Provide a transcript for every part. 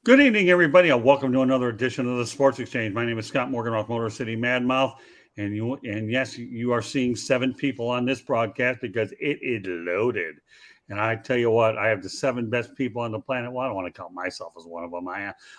Good evening, everybody, and welcome to another edition of the Sports Exchange. My name is Scott Morganoff, Motor City Madmouth, and yes, you are seeing seven people on this broadcast because it is loaded. And I tell you what, I have the seven best people on the planet. Well, I don't want to count myself as one of them.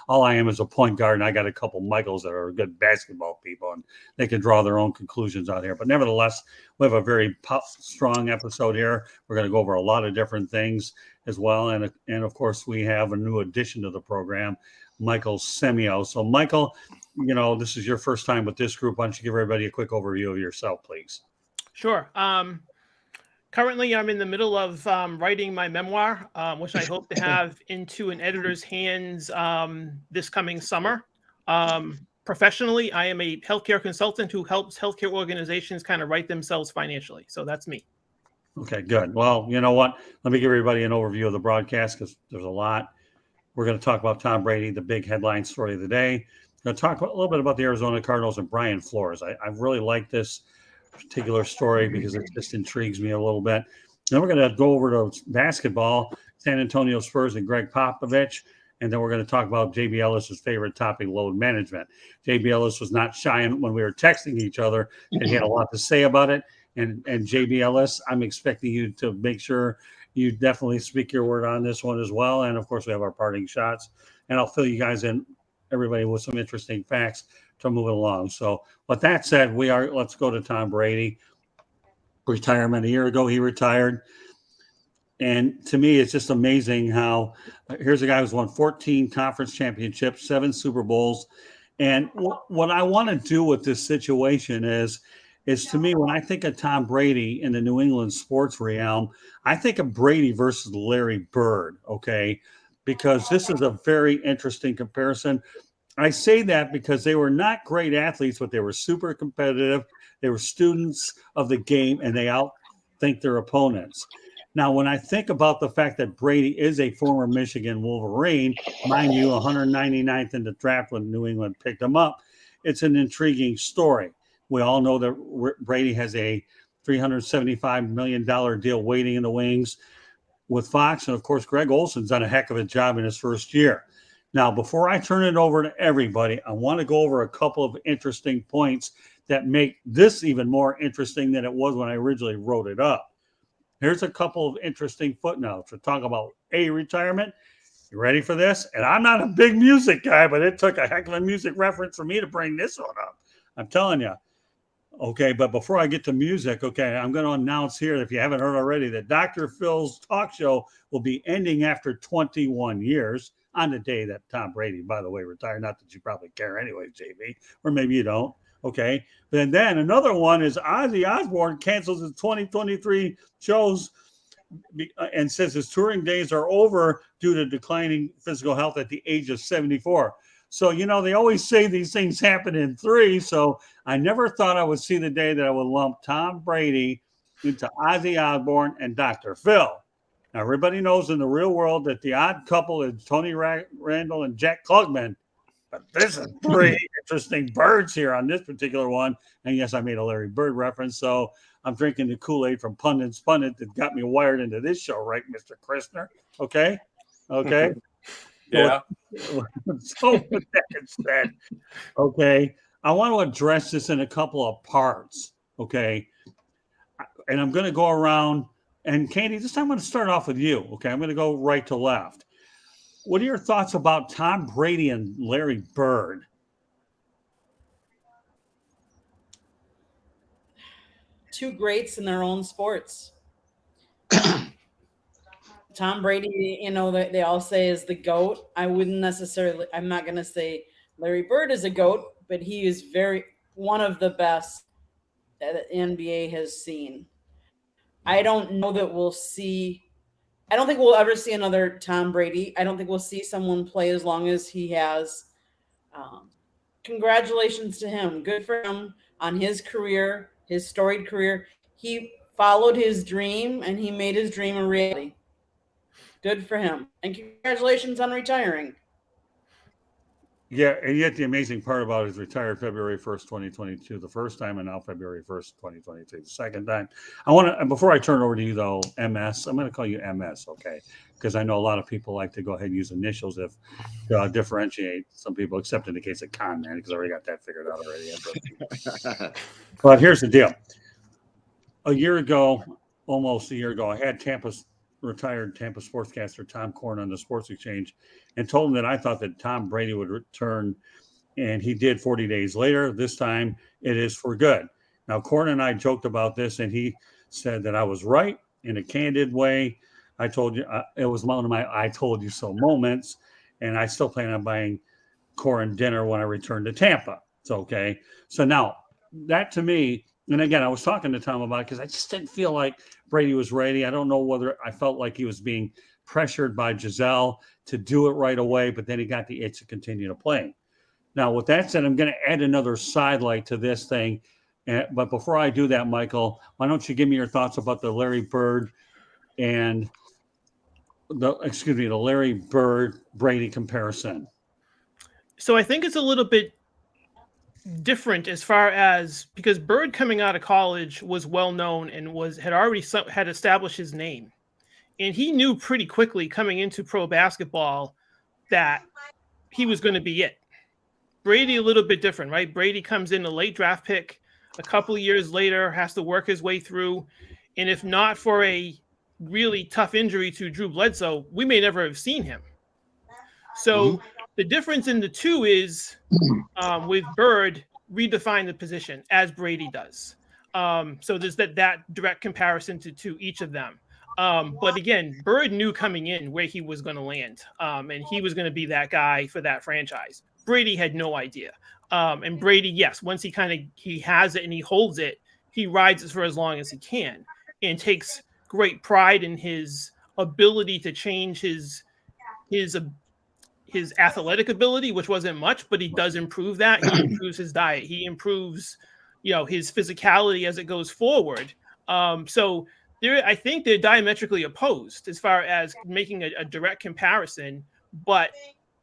All I am is a point guard, and I got a couple Michaels that are good basketball people, and they can draw their own conclusions out here. But nevertheless, we have a very strong episode here. We're going to go over a lot of different things as well. And of course, we have a new addition to the program, Michael Semio. So, Michael, this is your first time with this group. Why don't you give everybody a quick overview of yourself, please? Sure. Currently, I'm in the middle of writing my memoir, which I hope to have into an editor's hands this coming summer. Professionally, I am a healthcare consultant who helps healthcare organizations kind of write themselves financially. So that's me. Okay, good. Well, you know what? Let me give everybody an overview of the broadcast because there's a lot. We're going to talk about Tom Brady, the big headline story of the day. We're going to talk a little bit about the Arizona Cardinals and Brian Flores. I really like this particular story because it just intrigues me a little bit. Then we're going to go over to basketball, San Antonio Spurs and Greg Popovich. And then we're going to talk about JB Ellis's favorite topic, load management. JB Ellis was not shy when we were texting each other, and he had a lot to say about it. And JB Ellis, I'm expecting you to make sure you definitely speak your word on this one as well. And of course, we have our parting shots, and I'll fill you guys in, everybody, with some interesting facts to move it along. So, with that said, let's go to Tom Brady. Retirement a year ago, he retired. And to me, it's just amazing how here's a guy who's won 14 conference championships, 7 Super Bowls. And what I want to do with this situation is to me, when I think of Tom Brady in the New England sports realm, I think of Brady versus Larry Bird, okay? Because this is a very interesting comparison. I say that because they were not great athletes, but they were super competitive. They were students of the game, and they outthink their opponents. Now, when I think about the fact that Brady is a former Michigan Wolverine, mind you, 199th in the draft when New England picked him up, it's an intriguing story. We all know that Brady has a $375 million deal waiting in the wings with Fox. And of course, Greg Olson's done a heck of a job in his first year. Now, before I turn it over to everybody, I want to go over a couple of interesting points that make this even more interesting than it was when I originally wrote it up. Here's a couple of interesting footnotes. We're talking about retirement. You ready for this? And I'm not a big music guy, but it took a heck of a music reference for me to bring this one up. I'm telling you. Okay, but before I get to music, okay, I'm going to announce here, if you haven't heard already, that Dr. Phil's talk show will be ending after 21 years on the day that Tom Brady, by the way, retired. Not that you probably care anyway, JB, or maybe you don't. Okay, but then another one is Ozzy Osbourne cancels his 2023 shows and says his touring days are over due to declining physical health at the age of 74. So, they always say these things happen in 3. So I never thought I would see the day that I would lump Tom Brady into Ozzy Osbourne and Dr. Phil. Now, everybody knows in the real world that the odd couple is Tony Randall and Jack Klugman. But this is 3 interesting birds here on this particular one. And yes, I made a Larry Bird reference. So I'm drinking the Kool-Aid from Pundit's Pundit that got me wired into this show, right, Mr. Christner? Okay? Yeah. So with that said, okay, I want to address this in a couple of parts, okay? And I'm going to go around, and Katie, this time I'm going to start off with you, okay? I'm going to go right to left. What are your thoughts about Tom Brady and Larry Bird? Two greats in their own sports. Tom Brady, they all say is the GOAT. I'm not going to say Larry Bird is a GOAT, but he is one of the best that the NBA has seen. I don't know that I don't think we'll ever see another Tom Brady. I don't think we'll see someone play as long as he has. Congratulations to him. Good for him on his career, his storied career. He followed his dream and he made his dream a reality. Good for him. And congratulations on retiring. Yeah, and yet the amazing part about it is retired February 1st, 2022, the first time, and now February 1st, 2022, the second time. I want to, before I turn over to you though, MS, I'm going to call you MS, okay? Because I know a lot of people like to go ahead and use initials if differentiate some people, except in the case of con man, because I already got that figured out already. But here's the deal. A year ago, almost a year ago, I had Tampa's retired Tampa sportscaster Tom Korn on the Sports Exchange and told him that I thought that Tom Brady would return, and he did 40 days later. This time it is for good. Now, Korn and I joked about this, and he said that I was right in a candid way. I told you it was one of my I told you so moments, and I still plan on buying Korn dinner when I return to Tampa. It's okay. So now that to me, and again, I was talking to Tom about it because I just didn't feel like Brady was ready. I don't know whether I felt like he was being pressured by Giselle to do it right away, but then he got the itch to continue to play. Now, with that said, I'm going to add another sidelight to this thing. But before I do that, Michael, why don't you give me your thoughts about the Larry Bird and the Larry Bird Brady comparison? So I think it's a little bit different as far as because Bird coming out of college was well known and had already had established his name, and he knew pretty quickly coming into pro basketball that he was going to be it. Brady a little bit different, right? Brady comes in a late draft pick, a couple of years later has to work his way through, and if not for a really tough injury to Drew Bledsoe, we may never have seen him. So the difference in the two is with Bird, redefine the position as Brady does. So there's that direct comparison to each of them. But again, Bird knew coming in where he was going to land, and he was going to be that guy for that franchise. Brady had no idea. And Brady, yes, once he has it and he holds it, he rides it for as long as he can and takes great pride in his ability to change his athletic ability, which wasn't much, but he does improve that. He improves his diet. He improves, his physicality as it goes forward. So I think they're diametrically opposed as far as making a direct comparison. But,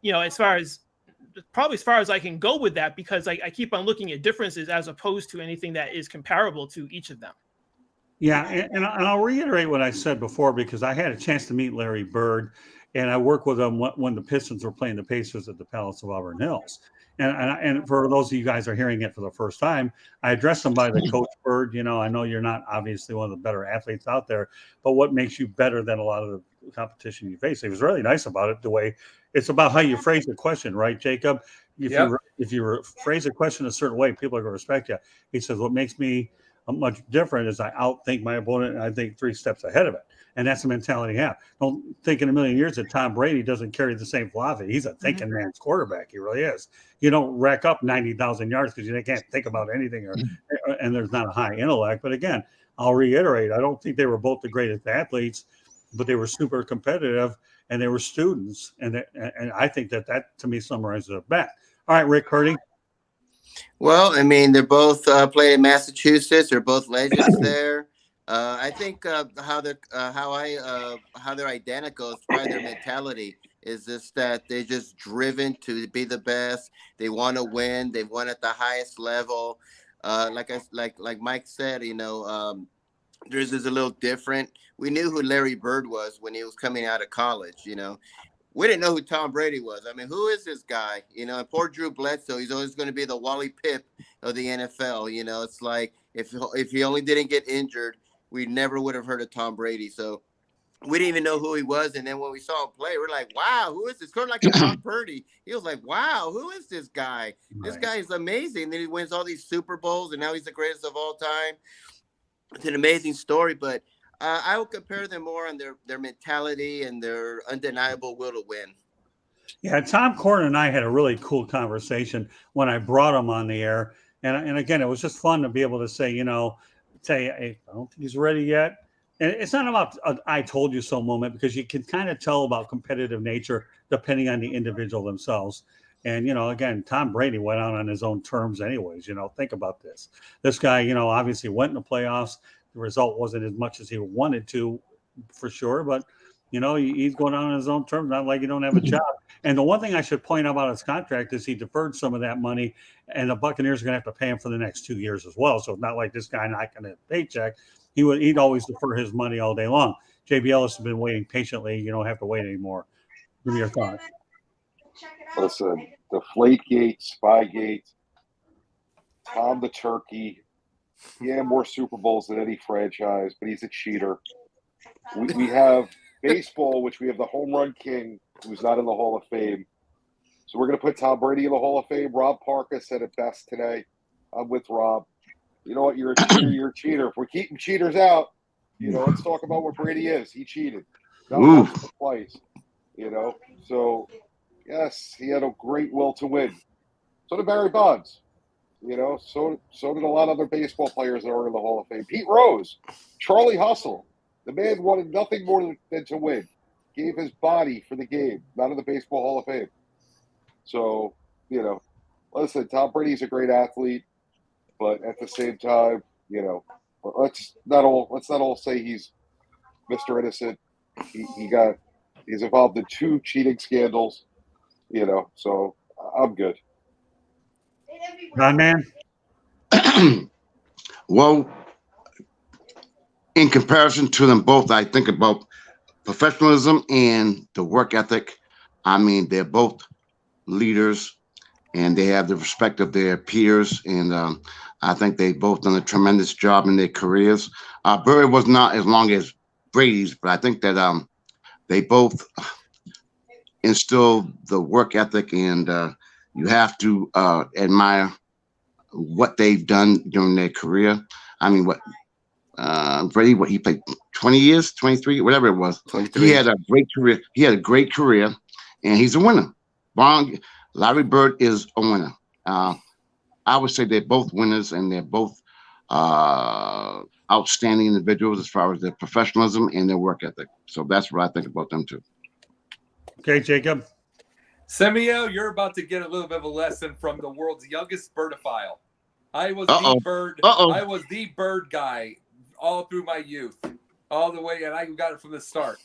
as far as I can go with that, because I keep on looking at differences as opposed to anything that is comparable to each of them. Yeah, and I'll reiterate what I said before because I had a chance to meet Larry Bird, and I worked with him when the Pistons were playing the Pacers at the Palace of Auburn Hills. And for those of you guys are hearing it for the first time, I addressed him by the Coach Bird. I know you're not obviously one of the better athletes out there, but what makes you better than a lot of the competition you face? He was really nice about it. The way it's about how you phrase the question, right, Jacob? If you phrase a question a certain way, people are going to respect you. He says, "What makes me much different is I outthink my opponent and I think 3 steps ahead of it." And that's the mentality I have. Don't think in a million years that Tom Brady doesn't carry the same philosophy. He's a thinking man's quarterback. He really is. You don't rack up 90,000 yards because you can't think about anything and there's not a high intellect. But again, I'll reiterate, I don't think they were both the greatest athletes, but they were super competitive and they were students. And I think that to me summarizes it best. All right, Rick Purdy. Well, I mean, they're both played in Massachusetts. They're both legends there. I think how their identical is probably their mentality is just that they're just driven to be the best. They want to win. They've won at the highest level. Like Mike said, theirs is a little different. We knew who Larry Bird was when he was coming out of college. We didn't know who Tom Brady was. I mean, who is this guy? And poor Drew Bledsoe, he's always going to be the Wally Pipp of the NFL. It's like if he only didn't get injured, we never would have heard of Tom Brady. So we didn't even know who he was. And then when we saw him play, we're like, wow, who is this? Sort of like a Brock Purdy. He was like, wow, who is this guy? Right. This guy is amazing. Then he wins all these Super Bowls, and now he's the greatest of all time. It's an amazing story, but I would compare them more on their mentality and their undeniable will to win. Yeah, Tom Korn and I had a really cool conversation when I brought him on the air. And again, it was just fun to be able to say, hey, I don't think he's ready yet. And it's not about I told you so moment because you can kind of tell about competitive nature depending on the individual themselves. And, again, Tom Brady went out on his own terms anyways. Think about this. This guy, obviously went in the playoffs. The result wasn't as much as he wanted to, for sure. But, You know, he's going on his own terms, not like he don't have a job. And the one thing I should point out about his contract is he deferred some of that money, and the Buccaneers are going to have to pay him for the next 2 years as well. So it's not like this guy not going to have a paycheck. He'd always defer his money all day long. JB Ellis has been waiting patiently. You don't have to wait anymore. Give me your thoughts. Listen, Deflategate, Spygate, Tom the Turkey. Yeah, more Super Bowls than any franchise, but he's a cheater. We have baseball, which we have the home run king, who's not in the Hall of Fame. So we're going to put Tom Brady in the Hall of Fame. Rob Parker said it best today. I'm with Rob. You know what? You're a cheater. You're a cheater. If we're keeping cheaters out, let's talk about what Brady is. He cheated. Not multiple plays. So yes, he had a great will to win. So did Barry Bonds. So did a lot of other baseball players that are in the Hall of Fame. Pete Rose, Charlie Hustle. The man wanted nothing more than to win. Gave his body for the game, not in the Baseball Hall of Fame. So, listen, Tom Brady's a great athlete, but at the same time, let's not all say he's Mr. Innocent. He's involved in 2 cheating scandals, so I'm good. Ron Man? Well, in comparison to them both, I think about professionalism and the work ethic. I mean, they're both leaders and they have the respect of their peers. And I think they've both done a tremendous job in their careers. Bird was not as long as Brady's, but I think that they both instilled the work ethic, and you have to admire what they've done during their career. I mean, Brady, he played 20 years, 23, whatever it was. 23. He had a great career. He had a great career, and he's a winner. Larry Bird is a winner. I would say they're both winners, and they're both outstanding individuals as far as their professionalism and their work ethic. So that's what I think about them too. Okay, Jacob. Semio, you're about to get a little bit of a lesson from the world's youngest birdophile. I was the bird. I was the bird guy all through my youth, all the way, and I got it from the start.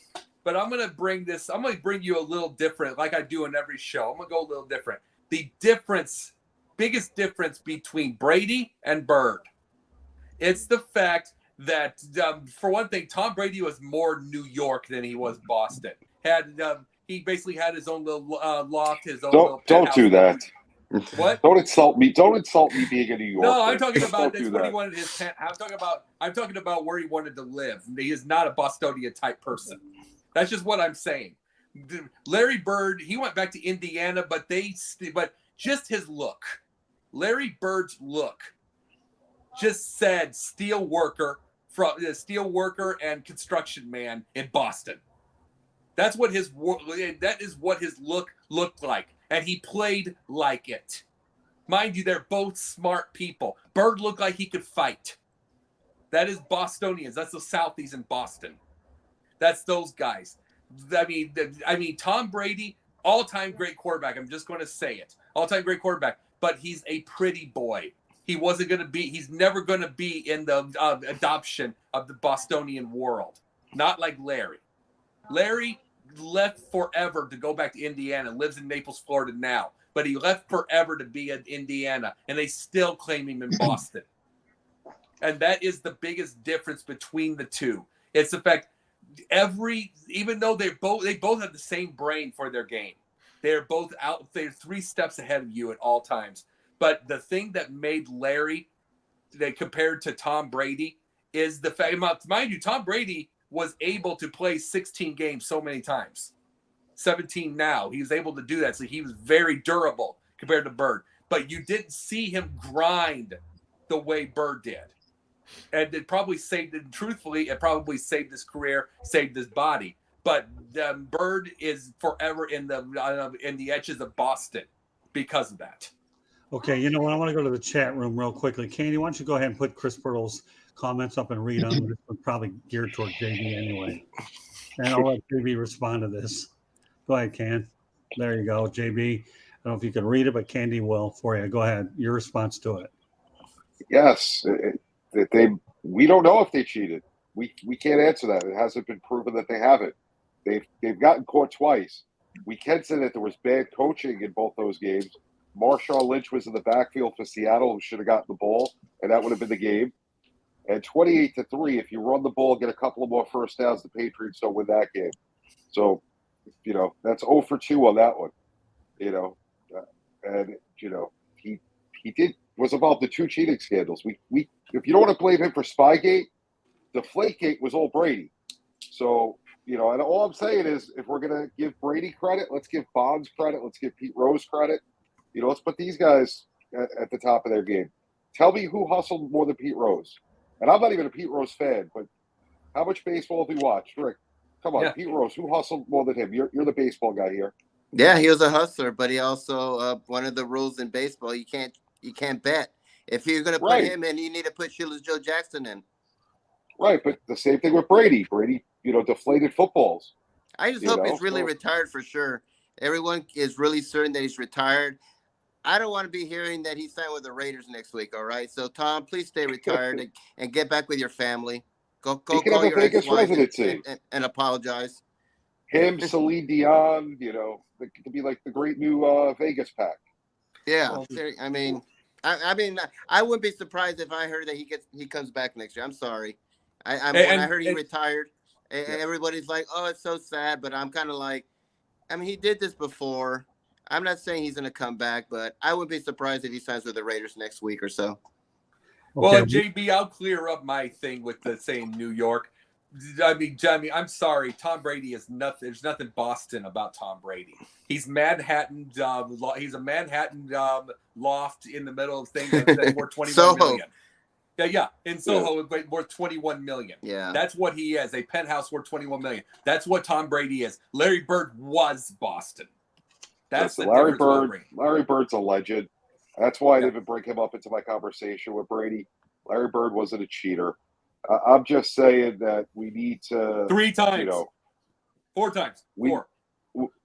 But I'm gonna bring you a little different, like I do in every show. I'm gonna go a little different. The biggest difference between Brady and Bird, it's the fact that for one thing, Tom Brady was more New York than he was Boston. He basically had his own little loft, his own little don't do that. What? Don't insult me. Don't insult me being a New Yorker. No, I'm talking about this when he wanted his. I'm talking about where he wanted to live. He is not a Bostonian type person. That's just what I'm saying. Larry Bird, he went back to Indiana, but just his look. Larry Bird's look just said steel worker and construction man in Boston. That is what his look looked like. And he played like it. Mind you, they're both smart people. Bird looked like he could fight. That is Bostonians. That's the Southies in Boston. That's those guys. I mean, Tom Brady, all-time great quarterback. I'm just going to say it. All-time great quarterback. But he's a pretty boy. He's never going to be in the adoption of the Bostonian world. Not like Larry. Larry left forever to go back to Indiana, lives in Naples, Florida now, but he left forever to be in Indiana, and they still claim him in Boston. And that is the biggest difference between the two. It's the fact even though they both have the same brain for their game, they're 3 steps ahead of you at all times. But the thing that made Larry compared to Tom Brady is the fact, mind you, Tom Brady was able to play 16 games so many times. 17 now. He was able to do that. So he was very durable compared to Bird. But you didn't see him grind the way Bird did. And it probably saved his career, saved his body. But Bird is forever in the edges of Boston because of that. Okay, you know what? I want to go to the chat room real quickly. Candy, why don't you go ahead and put Chris Pirtle's comments up and read them? This was probably geared toward JB anyway. And I'll let JB respond to this. Go ahead, Can. There you go, JB. I don't know if you can read it, but Candy will for you. Go ahead. Your response to it. Yes. We don't know if they cheated. We can't answer that. It hasn't been proven that they haven't. they've gotten caught twice. We can say that there was bad coaching in both those games. Marshawn Lynch was in the backfield for Seattle, who should have gotten the ball, and that would have been the game. And 28-3, if you run the ball, get a couple of more first downs, the Patriots don't win that game. So, that's 0 for 2 on that one. And he was involved in 2 cheating scandals. We if you don't want to blame him for Spygate, Deflategate was all Brady. So, and all I'm saying is, if we're gonna give Brady credit, let's give Bonds credit, let's give Pete Rose credit. Let's put these guys at the top of their game. Tell me who hustled more than Pete Rose. And I'm not even a Pete Rose fan, but how much baseball have we watched? Rick, come on, Pete Rose, who hustled more than him? You're the baseball guy here. Yeah, he was a hustler, but he also one of the rules in baseball, you can't bet. If you're going to put him in, you need to put Shoeless Joe Jackson in. Right, but the same thing with Brady. Brady, deflated footballs. I just hope he's really retired for sure. Everyone is really certain that he's retired. I don't want to be hearing that he signed with the Raiders next week, all right? So, Tom, please stay retired and get back with your family. Go call your Vegas residency and apologize. Him, Celine Dion, it could be like the great new Vegas pack. Yeah, I mean, I wouldn't be surprised if I heard that he comes back next year. I'm sorry. When I heard he retired, everybody's like, "Oh, it's so sad," but I'm kind of like, I mean, he did this before. I'm not saying he's going to come back, but I wouldn't be surprised if he signs with the Raiders next week or so. Well, JB, I'll clear up my thing with the saying New York. I mean, I'm sorry. Tom Brady is nothing. There's nothing Boston about Tom Brady. He's Manhattan. He's a Manhattan loft in the middle of things that's worth 21 million. Yeah, in Soho, worth 21 million. Yeah, that's what he is. A penthouse worth 21 million. That's what Tom Brady is. Larry Bird was Boston. That's the Larry Bird. Larry Bird's a legend. That's why I didn't bring him up into my conversation with Brady. Larry Bird wasn't a cheater. I'm just saying that we need to 3 times, 4 times, 4.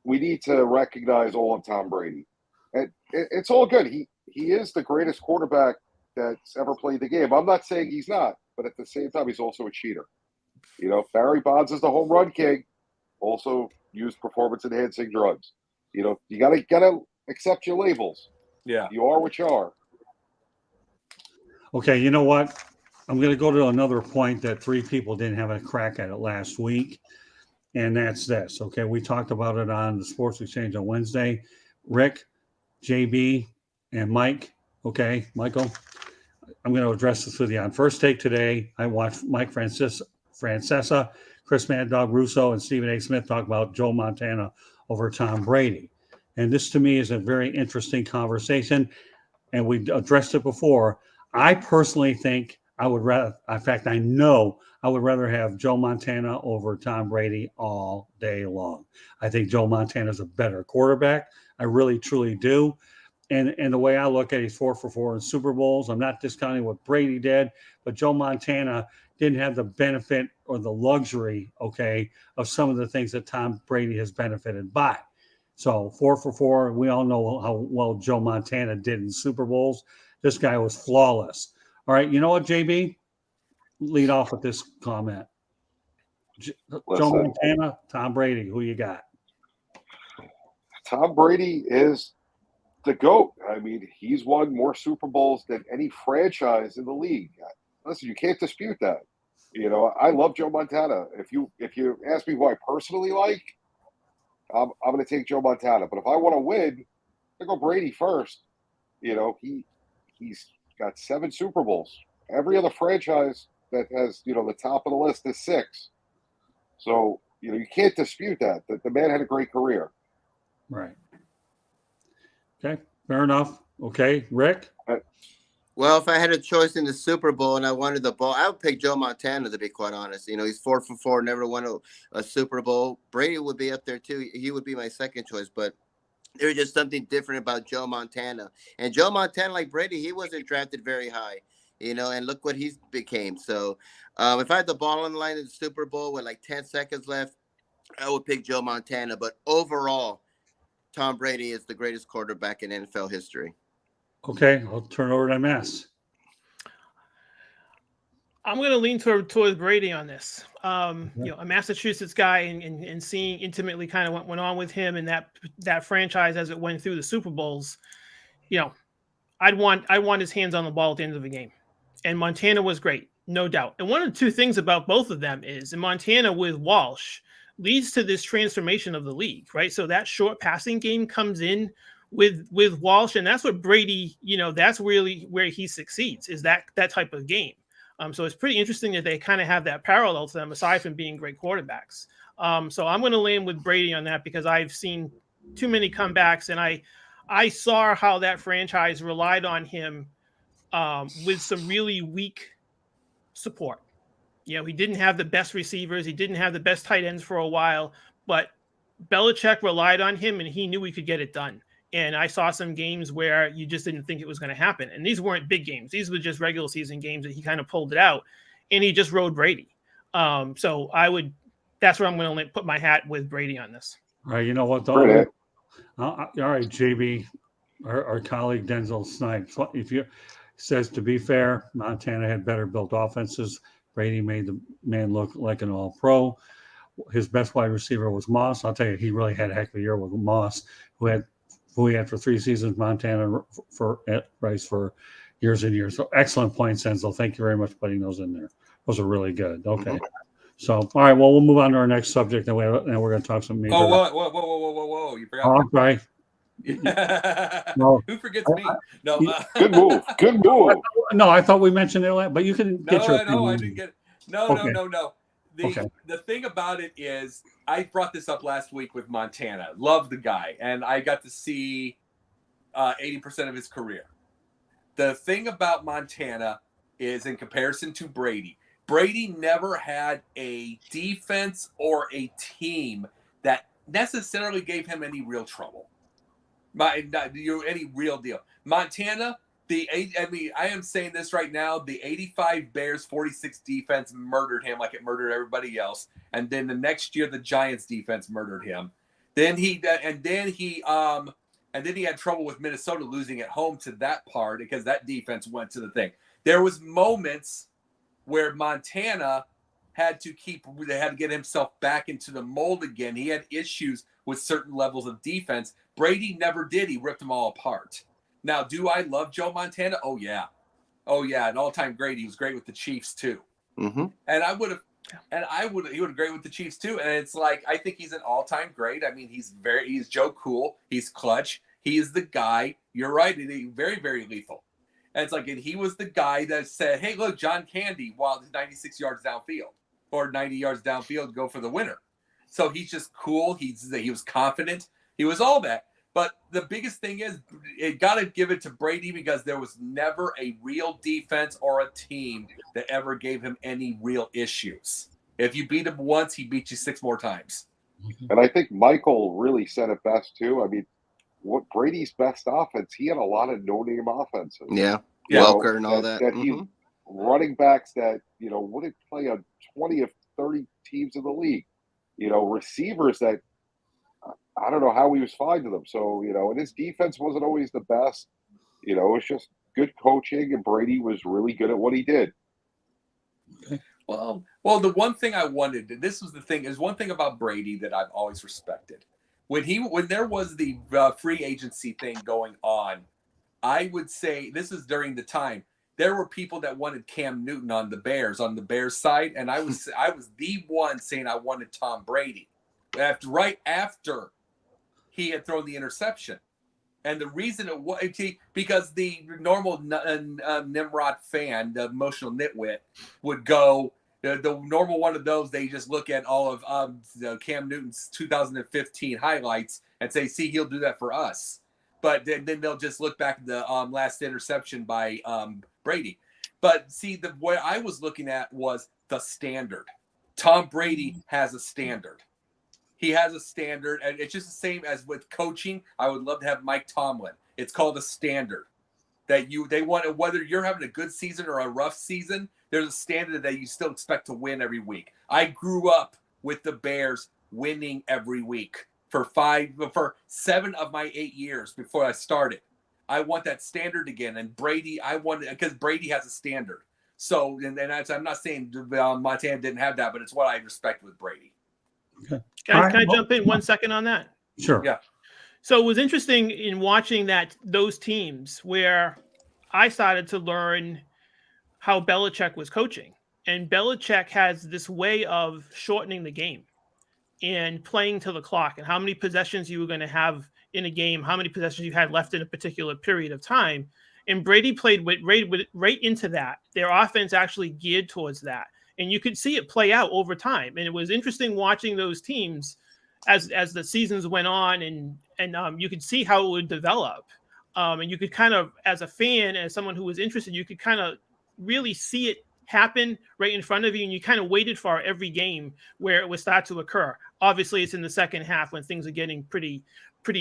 We need to recognize all of Tom Brady, and it's all good. He is the greatest quarterback that's ever played the game. I'm not saying he's not, but at the same time, he's also a cheater. Barry Bonds is the home run king, also used performance-enhancing drugs. You gotta accept your labels. Yeah, you are what you are. Okay, you know what? I'm going to go to another point that 3 people didn't have a crack at it last week, and that's this. Okay, we talked about it on the Sports Exchange on Wednesday. Rick, JB, and Mike. Okay, Michael, I'm going to address this with you. On First Take today, I watched Mike Francesa, Chris Mad Dog Russo, and Stephen A. Smith talk about Joe Montana over Tom Brady. And this, to me, is a very interesting conversation, and we addressed it before. I personally think I would rather, in fact, I know I would rather have Joe Montana over Tom Brady all day long. I think Joe Montana is a better quarterback. I really, truly do. And the way I look at it, he's 4 for 4 in Super Bowls. I'm not discounting what Brady did, but Joe Montana didn't have the benefit or the luxury, okay, of some of the things that Tom Brady has benefited by. So 4 for 4, we all know how well Joe Montana did in Super Bowls. This guy was flawless. All right, you know what, JB? Lead off with this comment. Joe Montana, Tom Brady, who you got? Tom Brady is the GOAT. I mean, he's won more Super Bowls than any franchise in the league. Listen, you can't dispute that. I love Joe Montana. If you ask me who I personally like, I'm going to take Joe Montana. But if I want to win, I go Brady first. He's got 7 Super Bowls. Every other franchise that has, the top of the list is 6. So, you can't dispute that the man had a great career. Right. Okay, fair enough. Okay, Rick? Well, if I had a choice in the Super Bowl and I wanted the ball, I would pick Joe Montana, to be quite honest. He's 4 for 4, never won a Super Bowl. Brady would be up there too. He would be my second choice, but there's just something different about Joe Montana. And Joe Montana, like Brady, he wasn't drafted very high, and look what he's became. So if I had the ball on the line in the Super Bowl with like 10 seconds left, I would pick Joe Montana. But overall, Tom Brady is the greatest quarterback in NFL history. Okay, I'll turn over to MS. I'm going to lean towards Brady on this. A Massachusetts guy and seeing intimately kind of what went on with him and that franchise as it went through the Super Bowls. I'd want his hands on the ball at the end of the game. And Montana was great, no doubt. And one of the two things about both of them is in Montana with Walsh leads to this transformation of the league, right? So that short passing game comes in with Walsh, and that's what Brady, that's really where he succeeds, is that type of game. So it's pretty interesting that they kind of have that parallel to them, aside from being great quarterbacks. So I'm going to land with Brady on that because I've seen too many comebacks, and I saw how that franchise relied on him with some really weak support. He didn't have the best receivers. He didn't have the best tight ends for a while, but Belichick relied on him, and he knew he could get it done. And I saw some games where you just didn't think it was going to happen. And these weren't big games. These were just regular season games that he kind of pulled it out, and he just rode Brady. So that's where I'm going to put my hat with Brady on this. All right, you know what, though? All right, JB, our colleague Denzel Snipes. If you says, to be fair, Montana had better built offenses. Brady made the man look like an all-pro. His best wide receiver was Moss. I'll tell you, he really had a heck of a year with Moss, who he had for 3 seasons, Montana for Rice for years and years. So excellent points, Denzel. Thank you very much for putting those in there. Those are really good. Okay. So, all right, well, we'll move on to our next subject, and we're going to talk some major. Oh, whoa. You forgot. Oh, right. No. Who forgets me? No. Good move. Good move. No, I thought we mentioned it, but you can get your. No, I didn't get it. No. The thing about it is, I brought this up last week with Montana. Love the guy, and I got to see 80% of his career. The thing about Montana is, in comparison to Brady never had a defense or a team that necessarily gave him any real trouble. Any real deal. Montana, I am saying this right now, the 85 Bears 46 defense murdered him like it murdered everybody else. And then the next year the Giants defense murdered him. Then he had trouble with Minnesota losing at home to that part because that defense went to the thing. There was moments where Montana had to get himself back into the mold again. He had issues with certain levels of defense. Brady never did. He ripped them all apart. Now, do I love Joe Montana? Oh yeah, an all-time great. He was great with the Chiefs too. Mm-hmm. He would have great with the Chiefs too. And it's like, I think he's an all-time great. I mean, he's Joe Cool. He's clutch. He is the guy. You're right. He's very, very lethal. And it's like, and he was the guy that said, "Hey, look, John Candy, while 96 yards downfield or 90 yards downfield, go for the winner." So he's just cool. He was confident. He was all that. But the biggest thing is, it got to give it to Brady because there was never a real defense or a team that ever gave him any real issues. If you beat him once, he beat you 6 more times. And I think Michael really said it best too. I mean, what Brady's best offense, he had a lot of no-name offenses. Yeah. Welker and all that. He running backs that, wouldn't play on 20 of 30 teams in the league. Receivers that I don't know how he was finding them. So, and his defense wasn't always the best. It was just good coaching, and Brady was really good at what he did. Okay. Well, the one thing I wanted, this was the thing, is one thing about Brady that I've always respected. When there was the free agency thing going on, I would say, this is during the time, there were people that wanted Cam Newton on the Bears side, and I was the one saying I wanted Tom Brady right after he had thrown the interception. And the reason it was because the normal Nimrod fan, the emotional nitwit, would go, the normal one of those, they just look at all of Cam Newton's 2015 highlights and say, see, he'll do that for us. But then they'll just look back at the last interception by Brady. But see, what I was looking at was the standard. Tom Brady has a standard. He has a standard, and it's just the same as with coaching. I would love to have Mike Tomlin. It's called a standard that they want, whether you're having a good season or a rough season, there's a standard that you still expect to win every week. I grew up with the Bears winning every week for 7 of my 8 years before I started. I want that standard again. And Brady, because Brady has a standard. So, and that's, I'm not saying Montana didn't have that, but it's what I respect with Brady. Okay. Can All I, right. can I Well, jump in 1 second on that? Sure. Yeah. So it was interesting in watching those teams where I started to learn how Belichick was coaching. And Belichick has this way of shortening the game and playing to the clock and how many possessions you were going to have in a game, how many possessions you had left in a particular period of time. And Brady played right into that. Their offense actually geared towards that. And you could see it play out over time. And it was interesting watching those teams as the seasons went on, and you could see how it would develop. And you could kind of, as a fan, as someone who was interested, you could kind of really see it happen right in front of you, and you kind of waited for every game where it would start to occur. Obviously, it's in the second half when things are getting pretty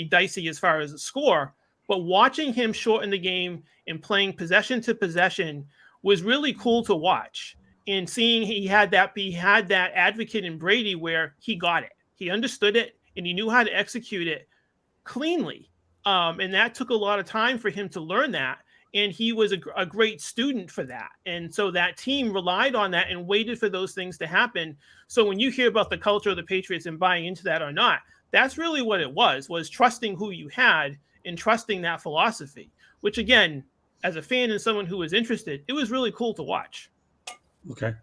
dicey as far as the score. But watching him shorten the game and playing possession to possession was really cool to watch. And seeing he had that advocate in Brady where he got it, he understood it, and he knew how to execute it cleanly. And that took a lot of time for him to learn that. And he was a great student for that. And so that team relied on that and waited for those things to happen. So when you hear about the culture of the Patriots and buying into that or not, that's really what it was trusting who you had and trusting that philosophy, which again, as a fan and someone who was interested, it was really cool to watch. Okay.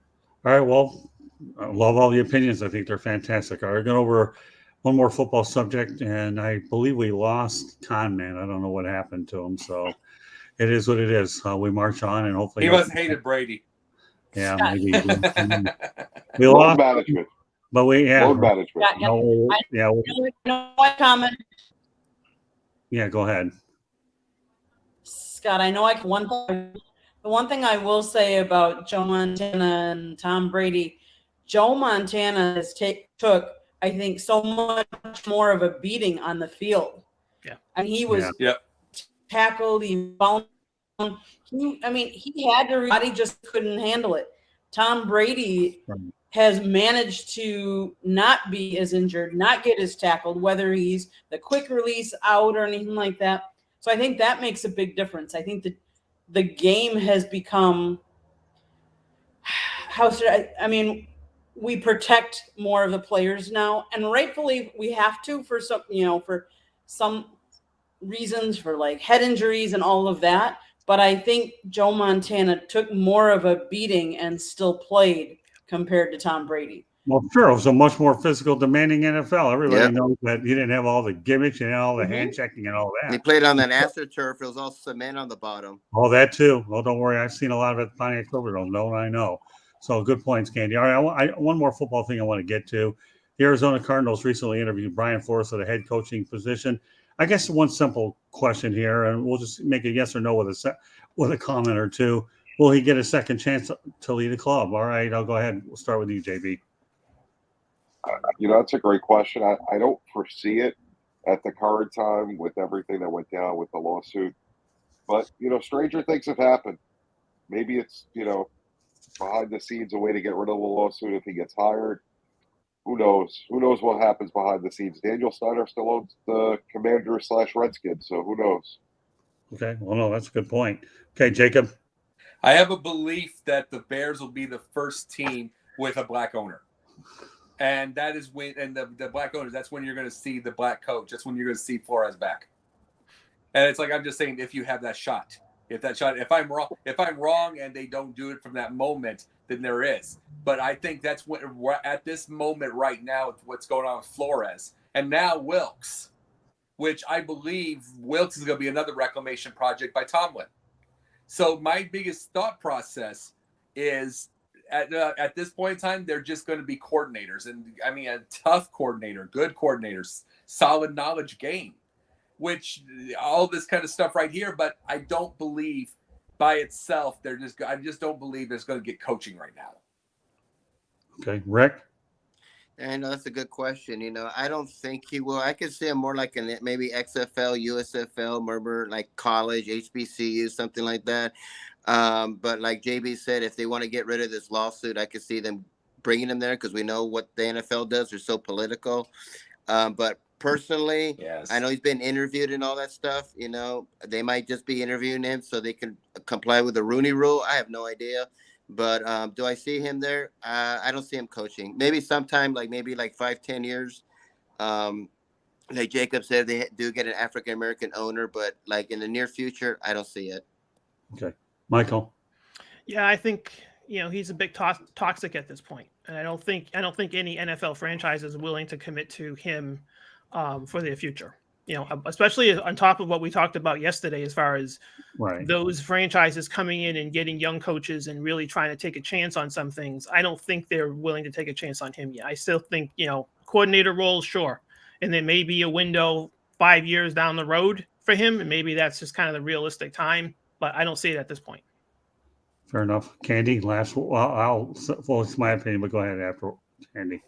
All right. Well, I love all the opinions. I think they're fantastic. All right, we're going over one more football subject, and I believe we lost Conman. I don't know what happened to him. So it is what it is. We march on, and hopefully He must have hated Brady. Yeah, Scott. maybe. We Load lost, management. but Load management. Scott, no comment. Yeah, go ahead. Scott, I know the one thing I will say about Joe Montana and Tom Brady, Joe Montana has took, I think, so much more of a beating on the field. Yeah. And he was tackled, he found, he had to, body just couldn't handle it. Tom Brady has managed to not be as injured, not get as tackled, whether he's the quick release out or anything like that. So I think that makes a big difference. I think that the game has become, we protect more of the players now, and rightfully we have to for some reasons, for like head injuries and all of that. But I think Joe Montana took more of a beating and still played compared to Tom Brady. Well, sure, it was a much more physical, demanding NFL. Everybody knows that he didn't have all the gimmicks and all the hand checking and all that. He played on that AstroTurf. It was all cement on the bottom. Oh, that too. Well, don't worry. I've seen a lot of it at Pontiac Silverdome. Don't I know? So good points, Candy. All right, one more football thing I want to get to. The Arizona Cardinals recently interviewed Brian Flores for the head coaching position. I guess one simple question here, and we'll just make a yes or no with a comment or two. Will he get a second chance to lead a club? All right, I'll go ahead. We'll start with you, JB. That's a great question. I don't foresee it at the current time with everything that went down with the lawsuit. But, stranger things have happened. Maybe it's, behind the scenes a way to get rid of the lawsuit if he gets hired. Who knows? Who knows what happens behind the scenes? Daniel Snyder still owns the Commanders/Redskins, so who knows? Okay. Well, no, that's a good point. Okay, Jacob. I have a belief that the Bears will be the first team with a black owner. And that is when, and the black owners, that's when you're going to see the black coach. That's when you're going to see Flores back. And it's like, I'm just saying, if you have that shot, if I'm wrong and they don't do it from that moment, then there is. But I think that's what at this moment right now, what's going on with Flores and now Wilkes, which I believe Wilkes is going to be another reclamation project by Tomlin. So my biggest thought process is at this point in time, they're just going to be coordinators. And I mean, a tough coordinator, good coordinators, solid knowledge game, which all this kind of stuff right here. But I don't believe by itself, I just don't believe it's going to get coaching right now. Okay. Rick? I know that's a good question. I don't think he will. I could see him more like maybe XFL, USFL, remember, like college, HBCU, something like that. But like JB said, if they want to get rid of this lawsuit, I could see them bringing him there because we know what the NFL does. They're so political. But personally, I know he's been interviewed and all that stuff. They might just be interviewing him so they can comply with the Rooney Rule. I have no idea. But do I see him there? I don't see him coaching. Maybe sometime, maybe 5-10 years. Like Jacob said, they do get an African American owner, but in the near future, I don't see it. Okay, Michael. Yeah, I think he's a bit toxic at this point, and I don't think any NFL franchise is willing to commit to him for their future. Especially on top of what we talked about yesterday, as far as those franchises coming in and getting young coaches and really trying to take a chance on some things. I don't think they're willing to take a chance on him yet. I still think coordinator role, sure, and there may be a window 5 years down the road for him, and maybe that's just kind of the realistic time. But I don't see it at this point. Fair enough. Candy, last. Well, I'll voice my opinion, but go ahead after Candy.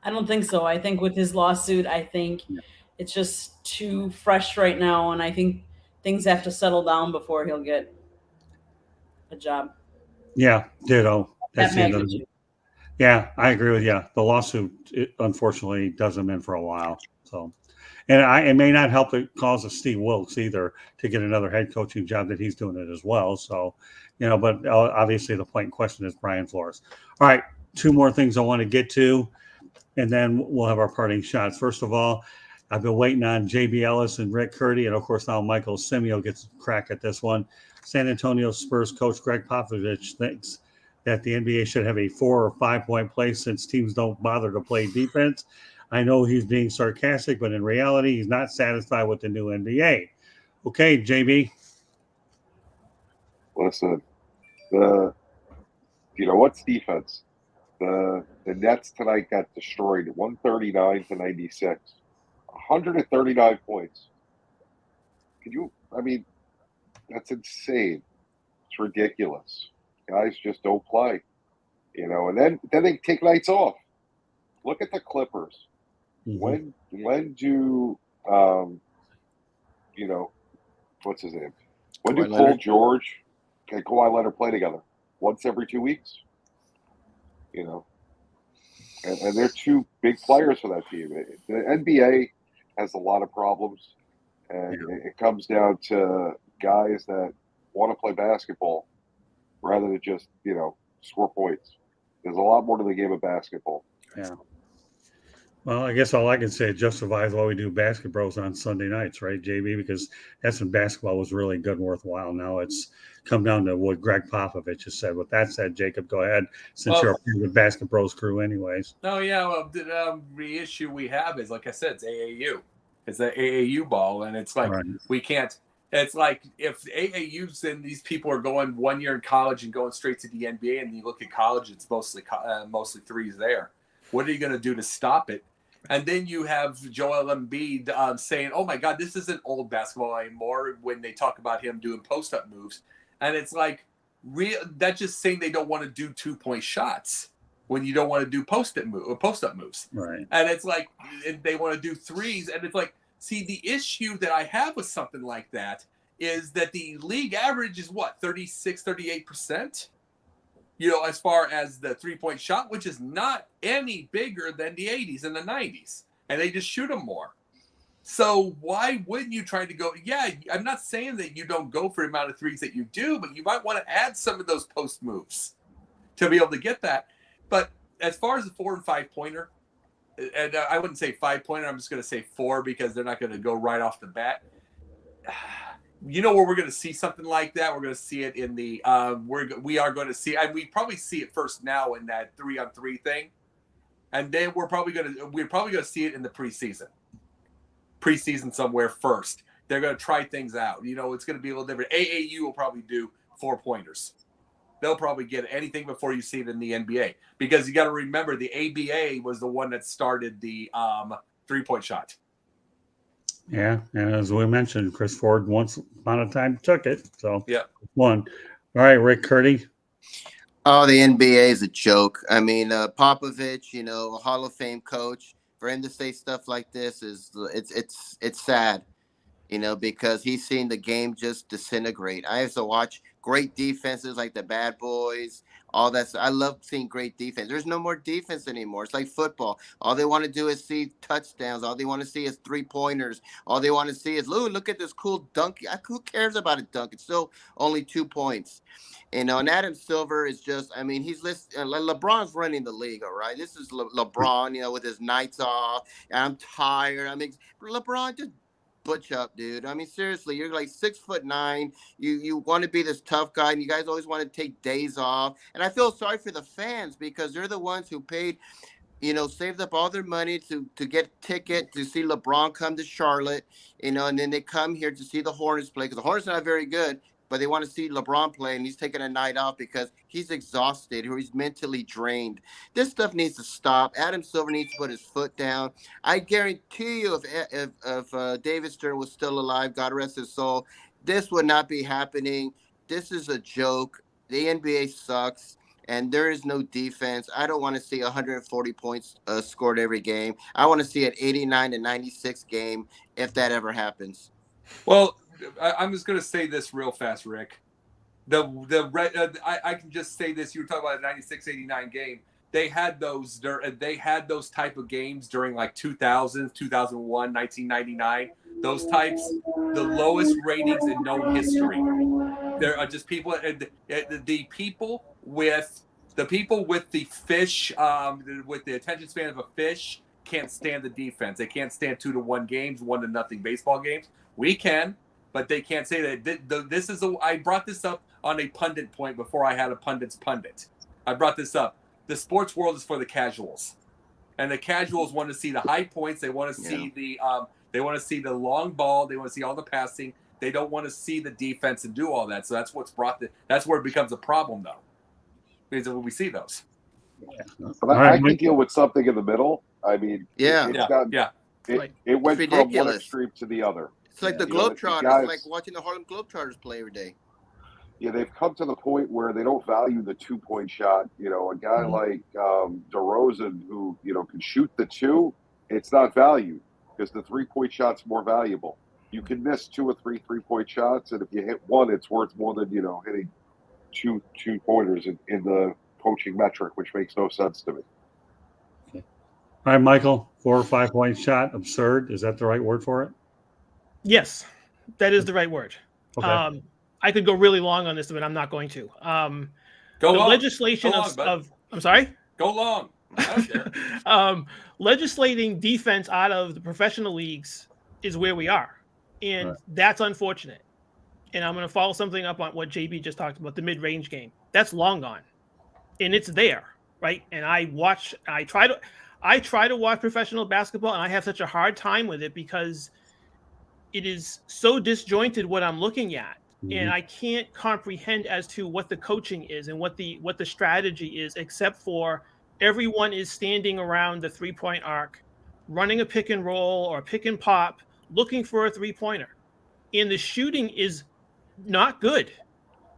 I don't think so. I think with his lawsuit, I think it's just too fresh right now, and I think things have to settle down before he'll get a job. Yeah, ditto. That's That the end of magnitude. it. Yeah, I agree with you. The lawsuit, unfortunately, does him in for a while. So, and it may not help the cause of Steve Wilkes either to get another head coaching job that he's doing it as well. So, but obviously the point in question is Brian Flores. All right, two more things I want to get to, and then we'll have our parting shots. First of all, I've been waiting on JB Ellis and Rick Curdy, and of course now Michael Simeo gets a crack at this one. San Antonio Spurs coach Greg Popovich thinks that the NBA should have a 4 or 5 point play since teams don't bother to play defense. I know he's being sarcastic, but in reality, he's not satisfied with the new NBA. Okay, JB. Listen, what's defense? The Nets tonight got destroyed 139-96. 139 points. That's insane. It's ridiculous. Guys just don't play. And then they take nights off. Look at the Clippers. Mm-hmm. When do what's his name? When do Paul George and Kawhi Leonard play together? Once every 2 weeks? And they're two big players for that team. The NBA has a lot of problems, and it comes down to guys that want to play basketball rather than just, score points. There's a lot more to the game of basketball. Yeah. Well, I guess all I can say justifies why we do basketballs on Sunday nights, right, JB? Because that's when basketball was really good and worthwhile. Now it's come down to what Greg Popovich has said. With that said, Jacob, go ahead, since you're a with Basketballs crew anyways. No, yeah, well, the issue we have is, like I said, it's AAU. It's the AAU ball, and it's like we can't – it's like if AAUs and these people are going 1 year in college and going straight to the NBA, and you look at college, it's mostly threes there. What are you going to do to stop it? And then you have Joel Embiid saying, oh, my God, this isn't old basketball anymore when they talk about him doing post-up moves. And it's like that's just saying they don't want to do 2-point shots when you don't want to do post-up moves. Right. And it's like they want to do threes. And it's like, see, the issue that I have with something like that is that the league average is what, 36, 38%? As far as the 3-point shot, which is not any bigger than the 80s and the 90s. And they just shoot them more. So why wouldn't you try to go? Yeah, I'm not saying that you don't go for the amount of threes that you do, but you might want to add some of those post moves to be able to get that. But as far as the 4 and 5 pointer, and I wouldn't say 5 pointer, I'm just going to say 4 because they're not going to go right off the bat. Where we're going to see something like that? We're going to see it in the we are going to see, and we probably see it first now in that 3-on-3 thing, and then we're probably going to see it in the preseason somewhere first. They're going to try things out. It's going to be a little different. AAU will probably do 4-pointers. They'll probably get anything before you see it in the NBA, because you got to remember the ABA was the one that started the 3-point shot. Yeah, and as we mentioned, Chris Ford once upon a time took it. So yeah, one. All right, Rick Curdy. Oh, the NBA is a joke. I mean, Popovich, a Hall of Fame coach, for him to say stuff like this it's sad. because he's seen the game just disintegrate. I used to watch great defenses like the Bad Boys, all that stuff. I love seeing great defense. There's no more defense anymore. It's like football. All they want to do is see touchdowns. All they want to see is 3-pointers. All they want to see is, look at this cool dunk. Who cares about a dunk? It's still only 2 points. And Adam Silver is just, he's LeBron's running the league, all right? This is LeBron, with his nights off. And I'm tired. LeBron, just butch up, dude. Seriously, you're like 6'9". You want to be this tough guy, and you guys always want to take days off. And I feel sorry for the fans because they're the ones who paid, saved up all their money to get a ticket to see LeBron come to Charlotte, and then they come here to see the Hornets play because the Hornets are not very good. But they want to see LeBron play, and he's taking a night off because he's exhausted or he's mentally drained. This stuff needs to stop. Adam Silver needs to put his foot down. I guarantee you if David Stern was still alive, God rest his soul, this would not be happening. This is a joke. The NBA sucks, and there is no defense. I don't want to see 140 points scored every game. I want to see an 89 to 96 game if that ever happens. Well, I'm just going to say this real fast, Rick. I can just say this. You were talking about a 96-89 game. They had those type of games during like 2000, 2001, 1999. Those types, the lowest ratings in known history. There are just people, the people with the fish, with the attention span of a fish, can't stand the defense. They can't stand 2-1 games, 1-0 baseball games. We can. But they can't say that. I brought this up on a pundit point before I had a pundit's pundit. I brought this up. The sports world is for the casuals, and the casuals want to see the high points. They want to see they want to see the long ball. They want to see all the passing. They don't want to see the defense and do all that. So that's that's where it becomes a problem, though, because when we see those. But I can deal with something in the middle. It went from one extreme to the other. It's like the Globetrotters. It's like watching the Harlem Globetrotters play every day. Yeah, they've come to the point where they don't value the 2-point shot. A guy like DeRozan who, can shoot the 2, it's not valued because the 3-point shot's more valuable. You can miss 2 or 3 3-point shots, and if you hit one, it's worth more than, hitting two 2-pointers in the coaching metric, which makes no sense to me. Okay. All right, Michael, 4 or 5-point shot, absurd. Is that the right word for it? Yes, that is the right word. Okay. I could go really long on this, but I'm not going to. Go long. Legislation I'm sorry? Go long. I don't care. Legislating defense out of the professional leagues is where we are. And that's unfortunate. And I'm going to follow something up on what JB just talked about, the mid-range game. That's long gone. And it's there, right? And I try to watch professional basketball, and I have such a hard time with it because it is so disjointed what I'm looking at, and I can't comprehend as to what the coaching is and what the strategy is, except for everyone is standing around the 3-point arc, running a pick and roll or pick and pop, looking for a 3-pointer, and the shooting is not good,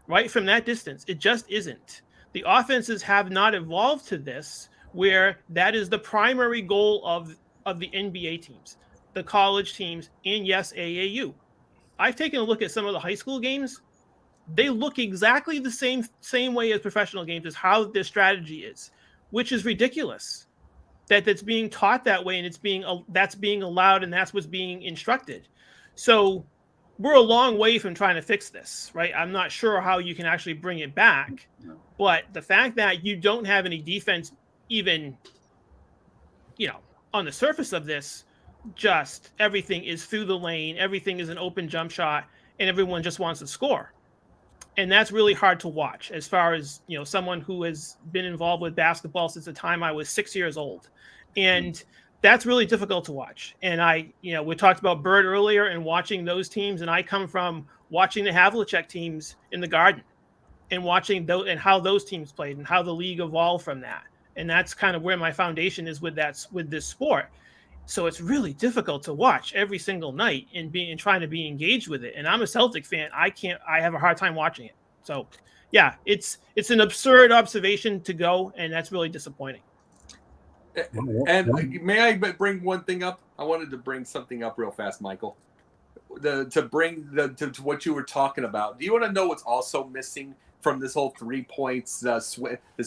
right from that distance. It just isn't. The offenses have not evolved to this, where that is the primary goal of the NBA teams, the college teams, and yes, AAU. I've taken a look at some of the high school games. They look exactly the same way as professional games, as how their strategy is, which is ridiculous. That's being taught that way, and that's being allowed, and that's what's being instructed. So we're a long way from trying to fix this, right? I'm not sure how you can actually bring it back, but the fact that you don't have any defense, even, on the surface of this, just everything is through the lane, everything is an open jump shot, and everyone just wants to score. And that's really hard to watch as far as, someone who has been involved with basketball since the time I was 6 years old. And that's really difficult to watch. And we talked about Bird earlier and watching those teams. And I come from watching the Havlicek teams in the Garden and watching and how those teams played and how the league evolved from that. And that's kind of where my foundation is with this sport. So it's really difficult to watch every single night and trying to be engaged with it. And I'm a Celtic fan. I have a hard time watching it. So yeah, it's an absurd observation to go, and that's really disappointing. And may I bring one thing up? I wanted to bring something up real fast, Michael. to bring to what you were talking about. Do you want to know what's also missing from this whole 3 points this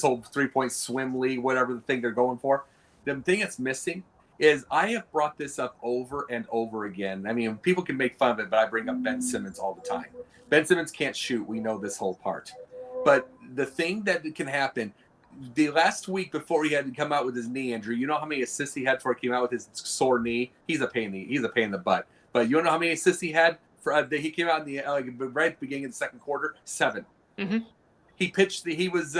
whole 3-point swim league, whatever the thing they're going for? The thing that's missing is I have brought this up over and over again. I mean, people can make fun of it, but I bring up Ben Simmons all the time. Ben Simmons can't shoot. We know this whole part. But the thing that can happen, the last week before he had to come out with his knee injury, you know how many assists he had before he came out with his sore knee? He's a pain in the butt. But you don't know how many assists he had for he came out in the right at the beginning of the second quarter? 7. Mm-hmm. He pitched. He was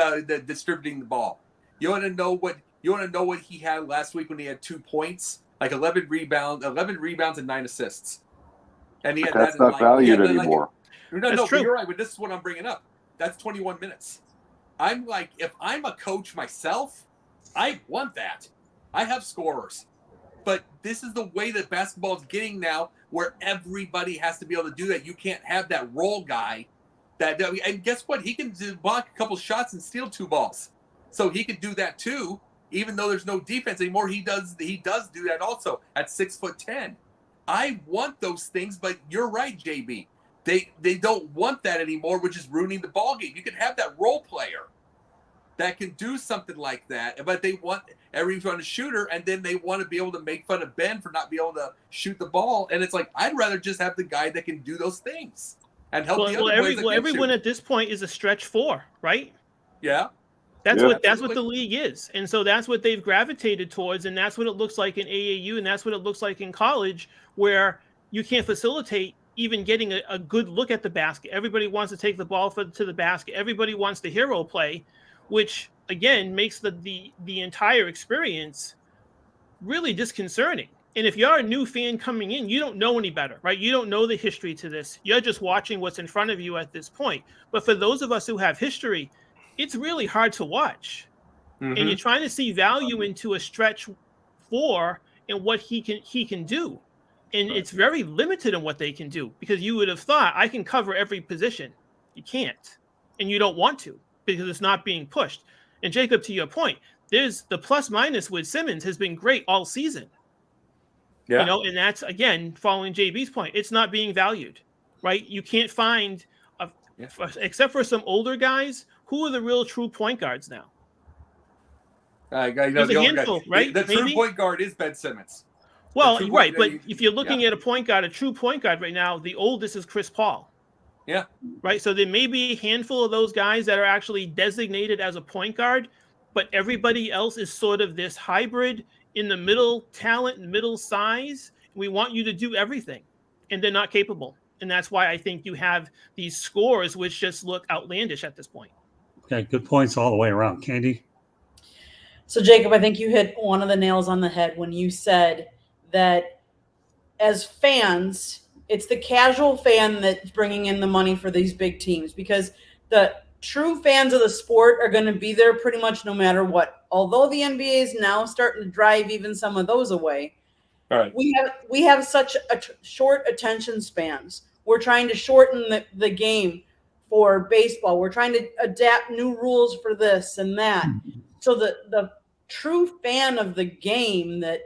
distributing the ball. You want to know what he had last week when he had 2 points, like 11 rebounds and 9 assists. And he had That's that not valued anymore. No, true. but you're right. But this is what I'm bringing up. That's 21 minutes. I'm like, if I'm a coach myself, I want that. I have scorers. But this is the way that basketball is getting now, where everybody has to be able to do that. You can't have that role guy. And guess what? He can block a couple shots and steal 2 balls. So he can do that too, even though there's no defense anymore. He does do that also at 6'10". I want those things, but you're right, JB. They don't want that anymore, which is ruining the ball game. You can have that role player that can do something like that, but they want everyone a shooter, and then they want to be able to make fun of Ben for not being able to shoot the ball. And it's like, I'd rather just have the guy that can do those things and help the other boys. Everyone at this point is a stretch 4, right? Yeah. That's what the league is. And so that's what they've gravitated towards, and that's what it looks like in AAU, and that's what it looks like in college, where you can't facilitate even getting a good look at the basket. Everybody wants to take the ball to the basket. Everybody wants the hero play, which again makes the entire experience really disconcerting. And if you're a new fan coming in, you don't know any better, right? You don't know the history to this. You're just watching what's in front of you at this point. But for those of us who have history, it's really hard to watch. Mm-hmm. And you're trying to see value into a stretch 4 and what he can do. And it's very limited in what they can do, because you would have thought, I can cover every position. You can't. And you don't want to, because it's not being pushed. And Jacob, to your point, there's the plus minus with Simmons has been great all season. Yeah. And that's, again, following JB's point, it's not being valued, right? You can't find, except for some older guys, who are the real true point guards now? There's a handful, right? The true point guard is Ben Simmons. Well, right, but if you're looking at a point guard, a true point guard right now, the oldest is Chris Paul. Yeah. Right, so there may be a handful of those guys that are actually designated as a point guard, but everybody else is sort of this hybrid in the middle talent, middle size. We want you to do everything, and they're not capable. And that's why I think you have these scores which just look outlandish at this point. Okay, good points all the way around. Candy? So, Jacob, I think you hit one of the nails on the head when you said that as fans, it's the casual fan that's bringing in the money for these big teams, because the true fans of the sport are going to be there pretty much no matter what. Although the NBA is now starting to drive even some of those away, right. we have such short attention spans. We're trying to shorten the game for baseball. We're trying to adapt new rules for this and that. So the true fan of the game, that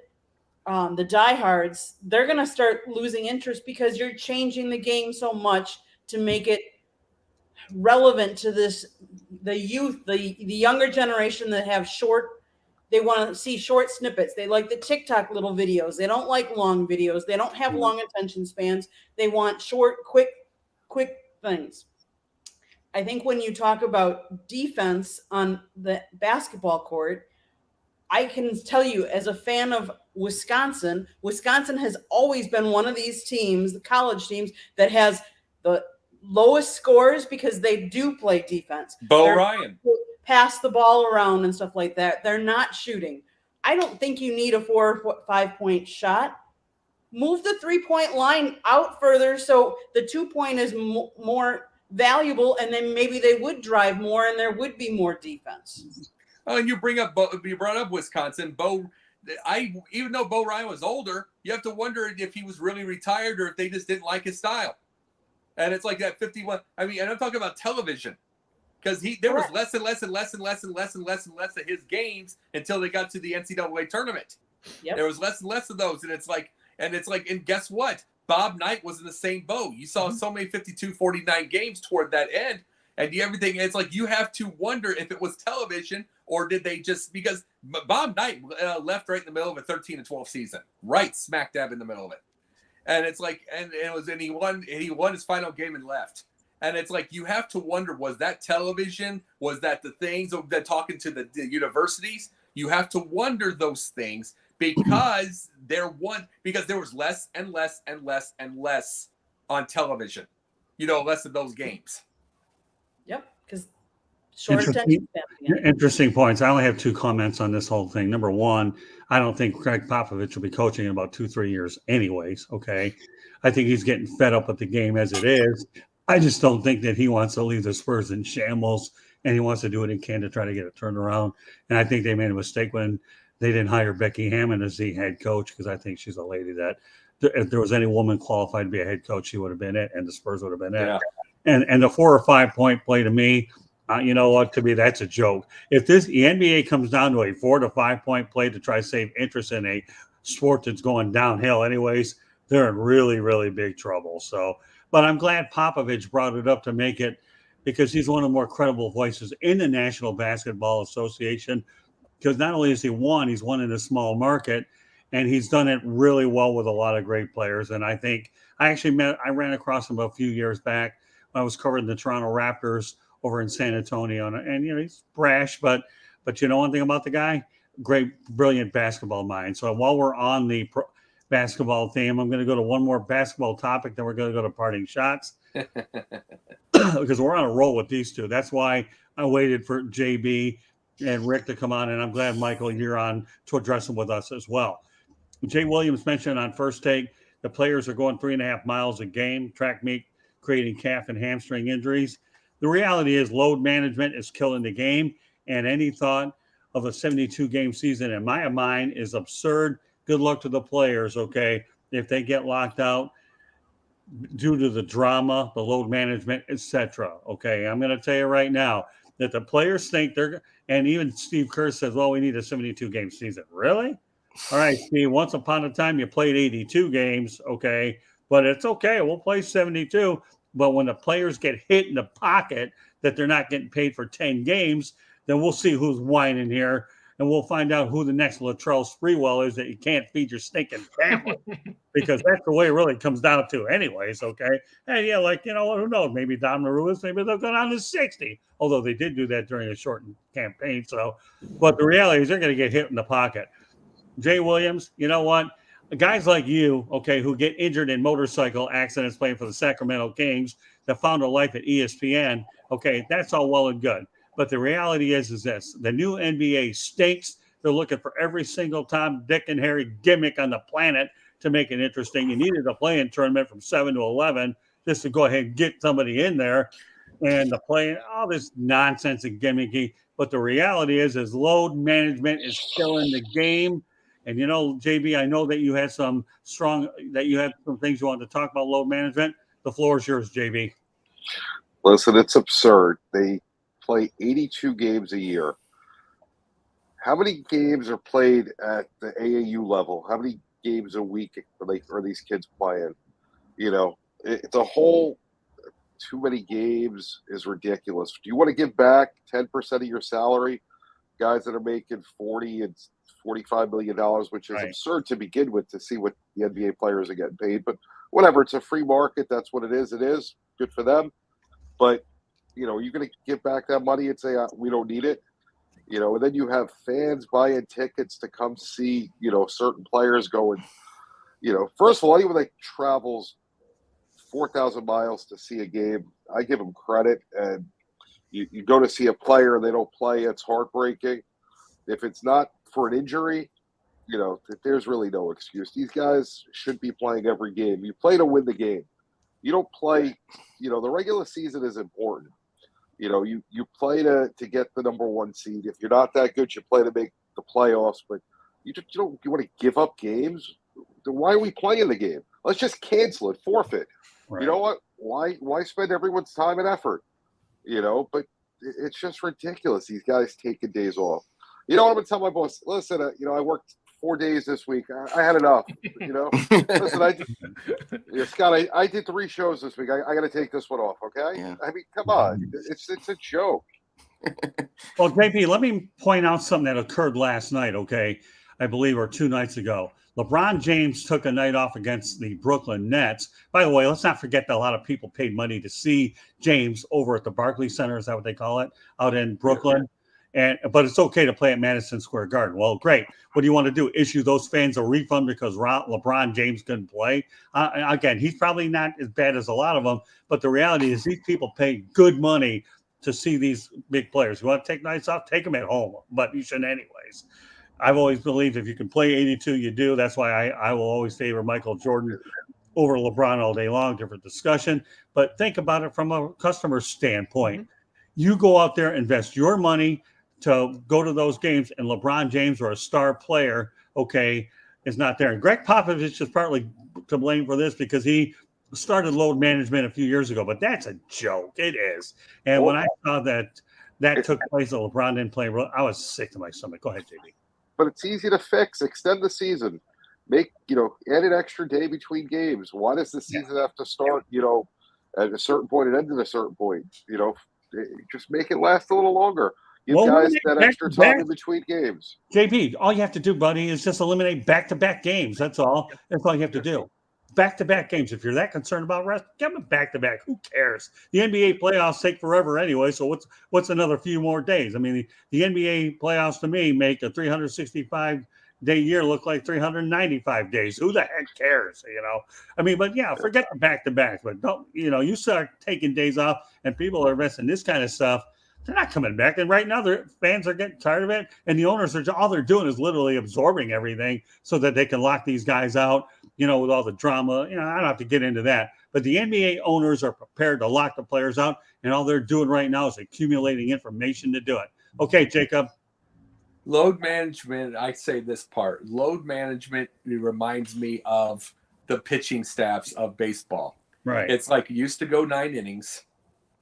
the diehards, they're going to start losing interest, because you're changing the game so much to make it relevant to the youth, the younger generation that have they want to see short snippets. They like the TikTok little videos. They don't like long videos. They don't have long attention spans. They want short, quick things. I think when you talk about defense on the basketball court, I can tell you, as a fan of Wisconsin has always been one of these teams, the college teams, that has the lowest scores because they do play defense. Ryan. Pass the ball around and stuff like that. They're not shooting. I don't think you need a 4 or 5 point shot. Move the 3-point line out further so the 2-point is more valuable, and then maybe they would drive more and there would be more defense. Oh, and you brought up Wisconsin. Even though Bo Ryan was older, you have to wonder if he was really retired or if they just didn't like his style. And it's like that 51. I mean, and I'm talking about television, because there was less and less of his games until they got to the NCAA tournament. Yep. There was less and less of those, and guess what? Bob Knight was in the same boat. You saw so many 52-49 games toward that end, and everything. It's like you have to wonder if it was television or did they just, because Bob Knight left right in the middle of a 13-12 season, right smack dab in the middle of it, and it's like, and he won his final game and left. And it's like you have to wonder, was that television? Was that the things that talking to the universities? You have to wonder those things because there was less and less and less and less on television. Less of those games. Yep, because short attention span. Interesting points. I only have 2 comments on this whole thing. Number one, I don't think Craig Popovich will be coaching in about 2-3 years anyways, okay? I think he's getting fed up with the game as it is. I just don't think that he wants to leave the Spurs in shambles, and he wants to do what he can to try to get it turned around. And I think they made a mistake when they didn't hire Becky Hammond as the head coach, because I think she's a lady that if there was any woman qualified to be a head coach, she would have been it, and the Spurs would have been it. And the 4 or 5 point play to me, you know what? To me, that's a joke. If the NBA comes down to a 4 to 5 point play to try to save interest in a sport that's going downhill anyways, they're in really, really big trouble. So, but I'm glad Popovich brought it up to make it, because he's one of the more credible voices in the National Basketball Association, because not only has he won, he's won in a small market, and he's done it really well with a lot of great players. And I think I ran across him a few years back when I was covering the Toronto Raptors over in San Antonio. And he's brash, but you know one thing about the guy? Great, brilliant basketball mind. So while we're on the basketball theme, I'm going to go to one more basketball topic, then we're going to go to parting shots. Because we're on a roll with these two. That's why I waited for JB and Rick to come on, and I'm glad, Michael, you're on to address them with us as well. Jay Williams mentioned on First Take the players are going 3.5 miles a game, track meet, creating calf and hamstring injuries. The reality is load management is killing the game, and any thought of a 72-game season in my mind is absurd. Good luck to the players, okay, if they get locked out due to the drama, the load management, etc. Okay, I'm going to tell you right now that the players think and even Steve Kerr says, well, we need a 72-game season. Really? All right, Steve, once upon a time you played 82 games, okay, but it's okay. We'll play 72. But when the players get hit in the pocket that they're not getting paid for 10 games, then we'll see who's whining here, and we'll find out who the next Latrell Sprewell is that you can't feed your stinking family. Because that's the way it really comes down to anyways, okay? And yeah, who knows? Maybe Dom Lewis, maybe they'll go down to 60, although they did do that during a shortened campaign. So, but the reality is they're going to get hit in the pocket. Jay Williams, you know what? Guys like you, okay, who get injured in motorcycle accidents playing for the Sacramento Kings that found a life at ESPN, okay, that's all well and good. But the reality is this. The new NBA stinks. They're looking for every single Tom, Dick, and Harry gimmick on the planet to make it interesting. You needed a play-in tournament from 7 to 11 just to go ahead and get somebody in there. And the play, all this nonsense and gimmicky. But the reality is load management is killing the game. And, JB, I know that you had some things you wanted to talk about load management. The floor is yours, JB. Listen, it's absurd. They play 82 games a year. How many games are played at the AAU level? How many games a week are these kids playing? It's a whole too many games is ridiculous. Do you want to give back 10% of your salary? Guys that are making $40 and $45 million, which is absurd to begin with, to see what the NBA players are getting paid. But whatever, it's a free market. That's what it is. It is good for them. But, you're going to give back that money and say, we don't need it. And then you have fans buying tickets to come see, certain players going, first of all, anyone that travels 4,000 miles to see a game, I give them credit. And you go to see a player and they don't play, it's heartbreaking. If it's not for an injury, there's really no excuse. These guys should be playing every game. You play to win the game. You don't play, the regular season is important. You play to get the number one seed. If you're not that good, you play to make the playoffs. But you want to give up games? Then why are we playing the game? Let's just cancel it, forfeit. Right. You know what? Why spend everyone's time and effort? But it's just ridiculous. These guys taking days off. I'm going to tell my boss, listen, I worked 4 days this week. I had enough. Listen, Scott, I did 3 shows this week. I got to take this one off. Okay. Yeah. I mean, come on. It's a joke. Well, JP, let me point out something that occurred last night, okay? I believe, or 2 nights ago. LeBron James took a night off against the Brooklyn Nets. By the way, let's not forget that a lot of people paid money to see James over at the Barclays Center, is that what they call it, out in Brooklyn? But it's okay to play at Madison Square Garden. Well, great. What do you want to do? Issue those fans a refund because LeBron James couldn't play? Again, he's probably not as bad as a lot of them, but the reality is these people pay good money to see these big players. You want to take nights off? Take them at home, but you shouldn't anyways. I've always believed if you can play 82, you do. That's why I will always favor Michael Jordan over LeBron all day long. Different discussion. But think about it from a customer standpoint. Mm-hmm. You go out there, invest your money to go to those games, and LeBron James or a star player, okay, is not there. And Greg Popovich is partly to blame for this because he started load management a few years ago, but that's a joke. It is. And when I saw that took place, that LeBron didn't play, I was sick to my stomach. Go ahead, JB. But it's easy to fix. Extend the season. Add an extra day between games. Why does the season have to start, at a certain point and end at a certain point? Just make it last a little longer. Give guys that extra time in between games. JP, all you have to do, buddy, is just eliminate back-to-back games. That's all. That's all you have to do. Back-to-back games. If you're that concerned about rest, give them back-to-back. Who cares? The NBA playoffs take forever anyway, so what's another few more days? I mean, the NBA playoffs, to me, make a 365-day year look like 395 days. Who the heck cares, I mean, but, yeah, forget the back-to-backs. But, don't you start taking days off, and people are investing this kind of stuff, they're not coming back. And right now, their fans are getting tired of it. And the owners all they're doing is literally absorbing everything so that they can lock these guys out, with all the drama. I don't have to get into that. But the NBA owners are prepared to lock the players out. And all they're doing right now is accumulating information to do it. Okay, Jacob. Load management, I say this part. Load management reminds me of the pitching staffs of baseball. Right. It's like you used to go 9 innings.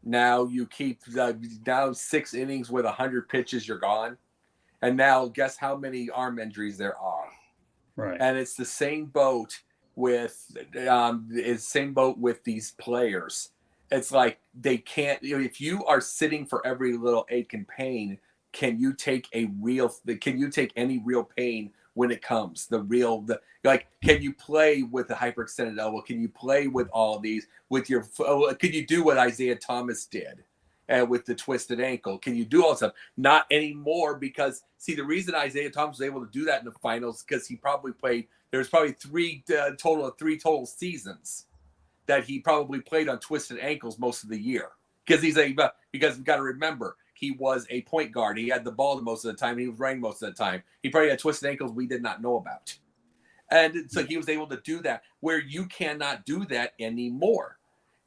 Now you keep down 6 innings with 100 pitches, you're gone. And now guess how many arm injuries there are. Right. And it's the same boat with these players. It's like they can't, if you are sitting for every little ache and pain, can you take any real pain when it comes? Can you play with the hyperextended elbow? Can you play with all of these can you do what Isaiah Thomas did with the twisted ankle? Can you do all that stuff? Not anymore, because the reason Isaiah Thomas was able to do that in the finals because he probably played. There's probably three total seasons that he probably played on twisted ankles most of the year because because you got to remember he was a point guard. He had the ball most of the time. He was running most of the time. He probably had twisted ankles we did not know about. And so he was able to do that where you cannot do that anymore.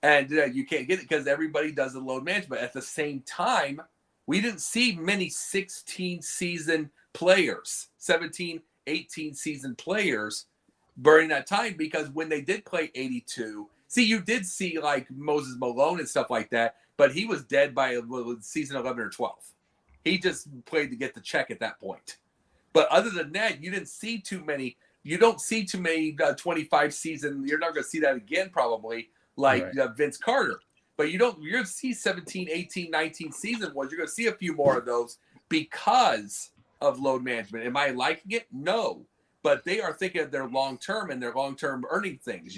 And you can't get it because everybody does the load management. At the same time, we didn't see many 16-season players, 17, 18-season players during that time because when they did play 82, you did see like Moses Malone and stuff like that, but he was dead by season 11 or 12. He just played to get the check at that point. But other than that, you don't see too many 25 season. You're not going to see that again probably like Vince Carter. But you're going to see 17, 18, 19 season ones. You're going to see a few more of those because of load management. Am I liking it? No. But they are thinking of their long-term and their long-term earning things,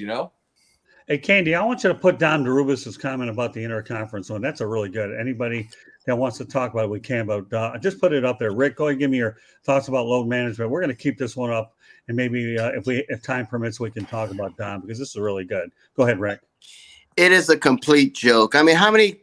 Hey, Candy, I want you to put down Darubis' comment about the interconference one. That's a really good. Anybody that wants to talk about it, we can. But just put it up there. Rick, go ahead and give me your thoughts about load management. We're going to keep this one up. And maybe if time permits, we can talk about Don because this is really good. Go ahead, Rick. It is a complete joke. I mean, how many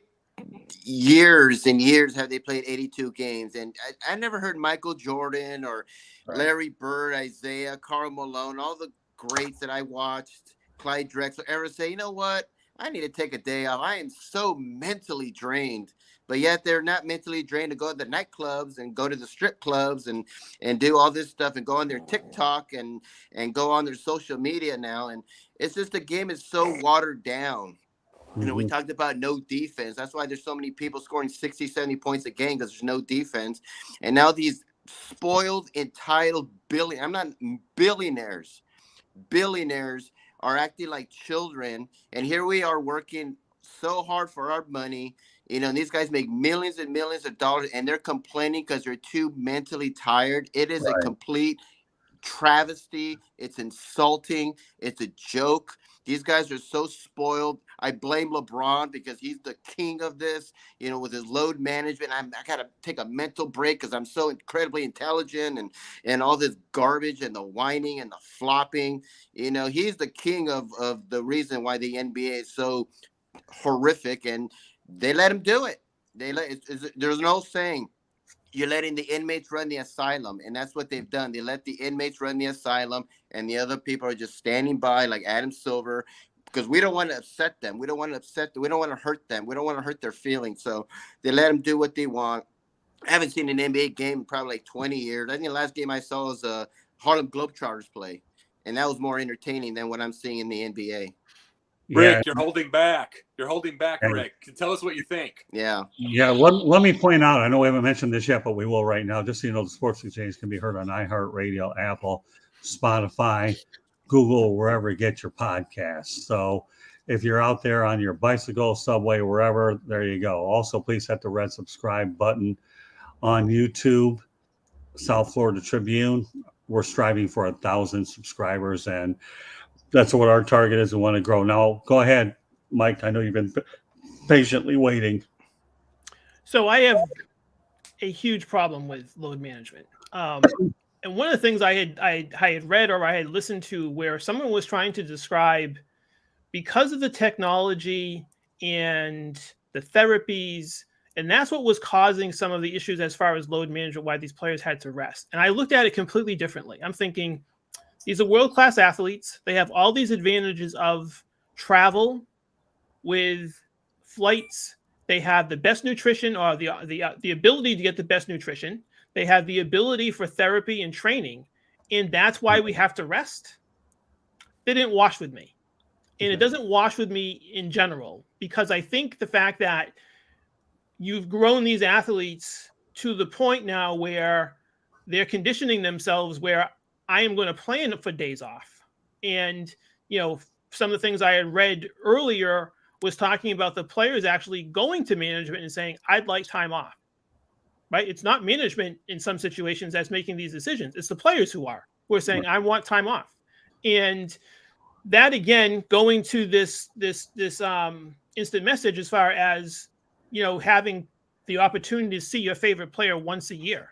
years and years have they played 82 games? And I never heard Michael Jordan or Larry Bird, Isaiah, Karl Malone, all the greats that I watched, Clyde Drexler, ever say, you know what? I need to take a day off. I am so mentally drained. But yet they're not mentally drained to go to the nightclubs and go to the strip clubs and do all this stuff and go on their TikTok and go on their social media now. And it's just the game is so watered down. We talked about no defense. That's why there's so many people scoring 60, 70 points a game because there's no defense. And now these spoiled, entitled I'm not billionaires. Billionaires are acting like children, and here we are working so hard for our money. And these guys make millions and millions of dollars, and they're complaining because they're too mentally tired. It is a complete travesty. It's insulting. It's a joke. These guys are so spoiled. I blame LeBron because he's the king of this, with his load management. I got to take a mental break because I'm so incredibly intelligent, and all this garbage and the whining and the flopping. He's the king of the reason why the NBA is so horrific, and they let him do it. There's no saying, you're letting the inmates run the asylum, and that's what they've done. They let the inmates run the asylum, and the other people are just standing by, like Adam Silver, because we don't want to upset them. We don't want to upset them. We don't want to hurt them. We don't want to hurt their feelings. So they let them do what they want. I haven't seen an NBA game in probably like 20 years. I think the last game I saw was Harlem Globetrotters play, and that was more entertaining than what I'm seeing in the NBA. Yeah. Rick, you're holding back. You're holding back, Rick. Tell us what you think. Yeah. Yeah. Let me point out, I know we haven't mentioned this yet, but we will right now. Just so you know, the Sports Exchange can be heard on iHeartRadio, Apple, Spotify, Google, wherever you get your podcasts. So if you're out there on your bicycle, subway, wherever, there you go. Also, please hit the red subscribe button on YouTube, South Florida Tribune. We're striving for 1,000 subscribers, and that's what our target is. We want to grow. Now, go ahead, Mike. I know you've been patiently waiting. So I have a huge problem with load management. And one of the things I had read or I had listened to where someone was trying to describe, because of the technology and the therapies, and that's what was causing some of the issues as far as load management, why these players had to rest. And I looked at it completely differently. I'm thinking, these are world-class athletes. They have all these advantages of travel with flights. They have the best nutrition, or the ability to get the best nutrition. They have the ability for therapy and training. And that's why we have to rest. They didn't wash with me. And it doesn't wash with me in general, because I think the fact that you've grown these athletes to the point now where they're conditioning themselves where I am going to plan for days off. And, some of the things I had read earlier was talking about the players actually going to management and saying, I'd like time off, right? It's not management in some situations that's making these decisions. It's the players who are saying, I want time off. And that, again, going to this instant message as far as, having the opportunity to see your favorite player once a year.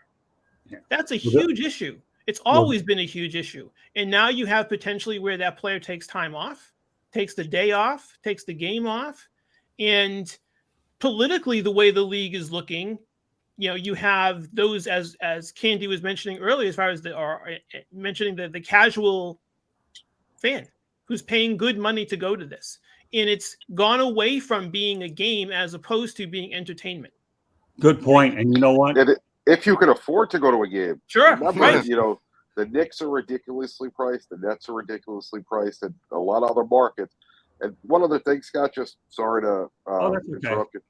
That's a huge issue. It's always been a huge issue. And now you have potentially where that player takes time off, takes the day off, takes the game off. And politically, the way the league is looking, you have those, as Candy was mentioning earlier, as far as mentioning the casual fan who's paying good money to go to this. And it's gone away from being a game as opposed to being entertainment. Good point. And you know what? If you can afford to go to a game, sure, remember, right. The Knicks are ridiculously priced, the Nets are ridiculously priced, and a lot of other markets. And one other thing, Scott, just sorry to interrupt you,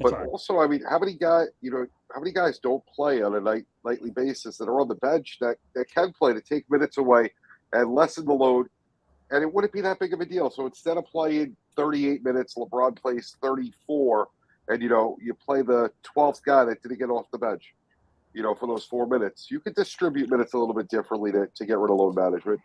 but also, I mean, how many guys don't play on a nightly basis that are on the bench that can play to take minutes away and lessen the load, and it wouldn't be that big of a deal. So instead of playing 38 minutes, LeBron plays 34, and you play the 12th guy that didn't get off the bench. For those 4 minutes, you could distribute minutes a little bit differently to get rid of load management.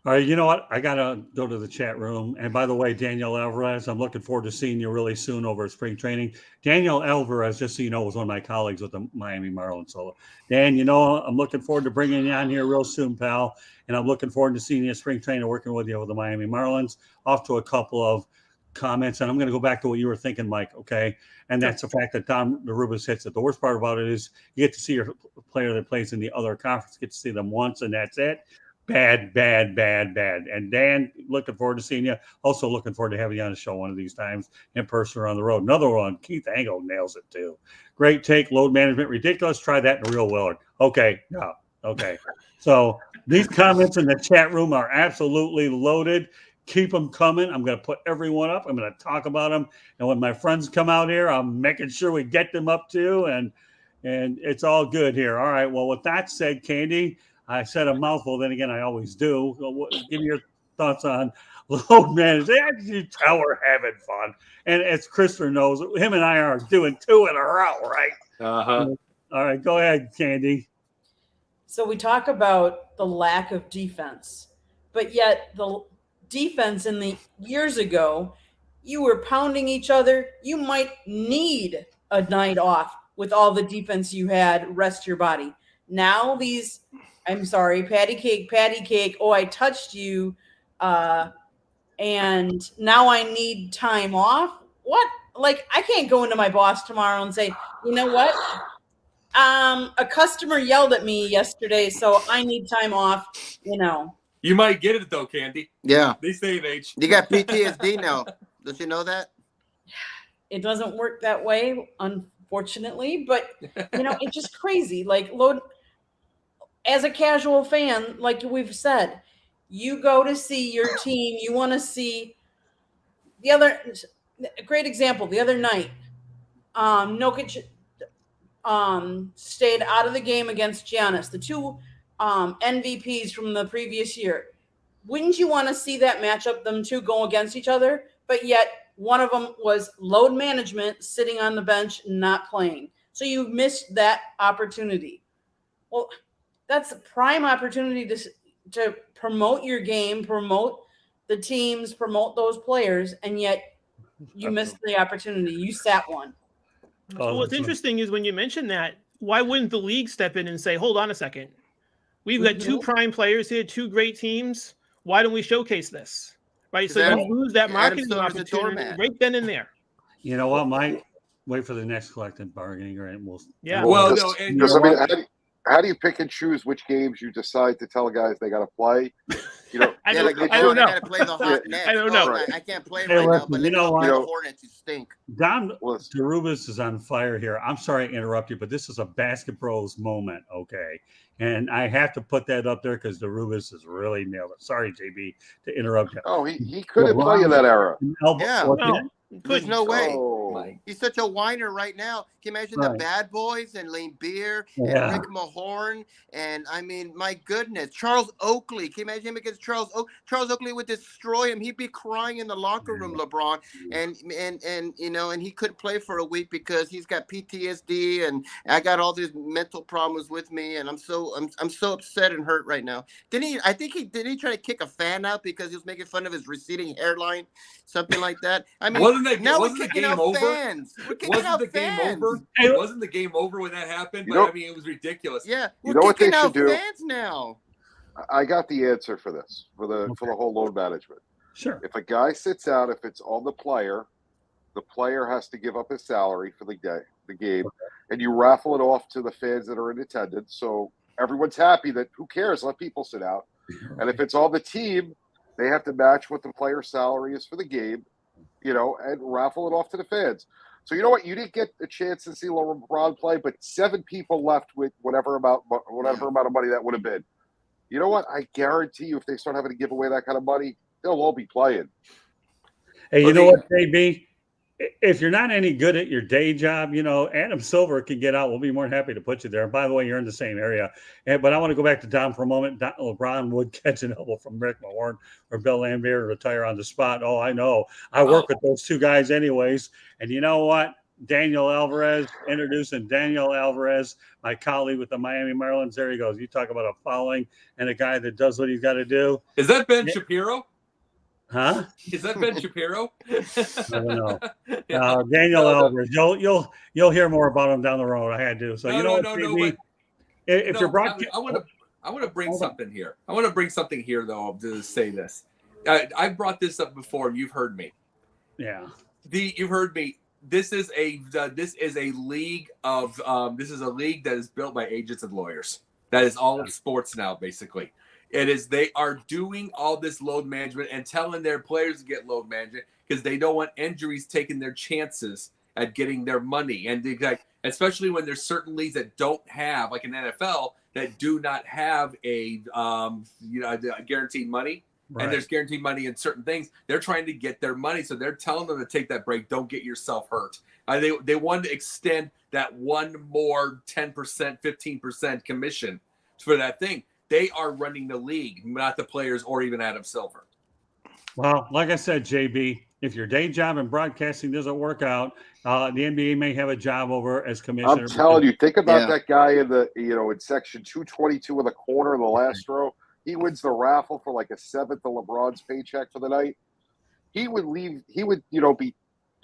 All right, you know what? I got to go to the chat room. And by the way, Daniel Alvarez, I'm looking forward to seeing you really soon over at spring training. Daniel Alvarez, just so you know, was one of my colleagues with the Miami Marlins. So, Dan, I'm looking forward to bringing you on here real soon, pal. And I'm looking forward to seeing you at spring training, working with you with the Miami Marlins. Off to a couple of comments, and I'm going to go back to what you were thinking, Mike, okay? And that's the fact that Tom Narubis hits it. The worst part about it is you get to see your player that plays in the other conference, get to see them once, and that's it. Bad. And Dan, looking forward to seeing you. Also looking forward to having you on the show one of these times in person or on the road. Another one, Keith Angle nails it too. Great take, load management, ridiculous. Try that in real world. Okay, no, okay. So these comments in the chat room are absolutely loaded. Keep them coming. I'm going to put everyone up. I'm going to talk about them. And when my friends come out here, I'm making sure we get them up too. And and it's all good here. All right. Well, with that said, Candy, I said a mouthful. Then again, I always do. Give me your thoughts on load management. You tell we're having fun, and as Christopher knows, him and I are doing 2 in a row, right? Uh-huh. All right, go ahead, Candy. So we talk about the lack of defense, but yet the defense in the years ago, you were pounding each other. You might need a night off with all the defense you had, rest your body. Now these, I'm sorry, patty cake, oh, I touched you, and now I need time off. What? Like, I can't go into my boss tomorrow and say, you know what? A customer yelled at me yesterday, so I need time off. You might get it though, Candy. Yeah. They say age. You got PTSD now. Don't you know that? It doesn't work that way, unfortunately, but it's just crazy. Like, load as a casual fan, like we've said, you go to see your team, you want to see a great example the other night. Nokic stayed out of the game against Giannis, the two MVPs from the previous year. Wouldn't you want to see that matchup, them two go against each other? But yet one of them was load management, sitting on the bench, not playing. So you missed that opportunity. Well, that's a prime opportunity to promote your game, promote the teams, promote those players, and yet you missed the opportunity. You sat one. Well, what's interesting is when you mention that, why wouldn't the league step in and say, hold on a second? We've got 2 prime players here, 2 great teams. Why don't we showcase this? Right? So you lose that marketing opportunity right then and there. You know what, Mike? Wait for the next collective bargaining agreement. Well, no, and because I mean, how do you pick and choose which games you decide to tell guys they got to play? I don't know. I got to play the hot net. I don't know. Right. I can't play right now, but the Hornets stink. Don Darubas is on fire here. I'm sorry to interrupt you, but this is a Basket Bros moment, okay? And I have to put that up there because Darubas is really nailed it. Sorry, JB, to interrupt you. Oh, he couldn't play in that era. Yeah. There's no way. Oh. He's such a whiner right now. Can you imagine the Bad Boys and Lane Beer and Rick Mahorn? And I mean, my goodness, Charles Oakley. Can you imagine him against Charles Oakley? Charles Oakley would destroy him. He'd be crying in the locker room, LeBron. And and he couldn't play for a week because he's got PTSD and I got all these mental problems with me. And I'm so upset and hurt right now. Didn't he try to kick a fan out because he was making fun of his receding hairline? Something like that. I mean, wasn't the game over? Wasn't the game over? Wasn't the game over when that happened? But I mean, it was ridiculous. Yeah, you know what they should do? Fans now. I got the answer for this for the whole load management. Sure. If a guy sits out, if it's on the player has to give up his salary for the game, and you raffle it off to the fans that are in attendance. So everyone's happy. That who cares? Let people sit out. And if it's on the team, they have to match what the player's salary is for the game, and raffle it off to the fans. So you know what? You didn't get a chance to see LeBron play, but 7 people left with whatever amount of money that would have been. You know what? I guarantee you, if they start having to give away that kind of money, they'll all be playing. Hey, you know what, JB? If you're not any good at your day job, Adam Silver can get out. We'll be more than happy to put you there. And by the way, you're in the same area. But I want to go back to Don for a moment. LeBron would catch an elbow from Rick Mahorn or Bill Laimbeer and retire on the spot. Oh, I know. I work with those 2 guys anyways. And you know what? Introducing Daniel Alvarez, my colleague with the Miami Marlins. There he goes. You talk about a fouling and a guy that does what he's got to do. Is that Ben Shapiro? Huh? Is that Ben Shapiro? I don't know. Daniel Alvarez. You'll hear more about him down the road. I had to. So if you're broadcasting, I want to bring something here. I want to bring something here though to say this. I brought this up before. You've heard me. Yeah. You've heard me. This is a league that is built by agents and lawyers. That is all of sports now, basically. It is they are doing all this load management and telling their players to get load management because they don't want injuries taking their chances at getting their money. And especially when there's certain leagues that don't have, like an NFL, that do not have a guaranteed money. and there's guaranteed money in certain things. They're trying to get their money, so they're telling them to take that break. Don't get yourself hurt. They want to extend that one more 10%, 15% commission for that thing. They are running the league, not the players or even Adam Silver. Well, like I said, JB, if your day job in broadcasting doesn't work out, the NBA may have a job over as commissioner. I'm telling you, think about that guy in the in section 222 in the corner in the last row. He wins the raffle for like a seventh of LeBron's paycheck for the night. He would leave. He would be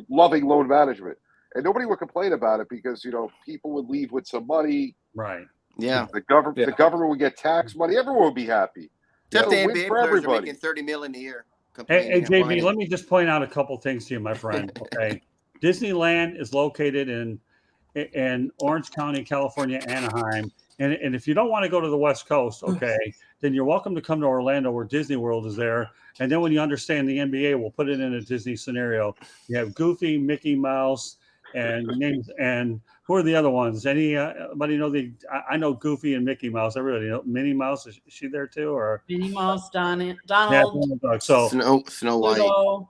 loving load management, and nobody would complain about it because people would leave with some money. Right. Yeah. The government would get tax money. Everyone would be happy. Except the NBA players are making $30 million a year. Hey, JB, let me just point out a couple things to you, my friend. Okay, Disneyland is located in Orange County, California, Anaheim, and if you don't want to go to the West Coast, okay, then you're welcome to come to Orlando, where Disney World is there. And then when you understand the NBA, we'll put it in a Disney scenario. You have Goofy, Mickey Mouse, and names. And who are the other ones? Anybody know I know Goofy and Mickey Mouse. Everybody know Minnie Mouse. Is she there too? Or Minnie Mouse, Donald. Yeah, so Snow White.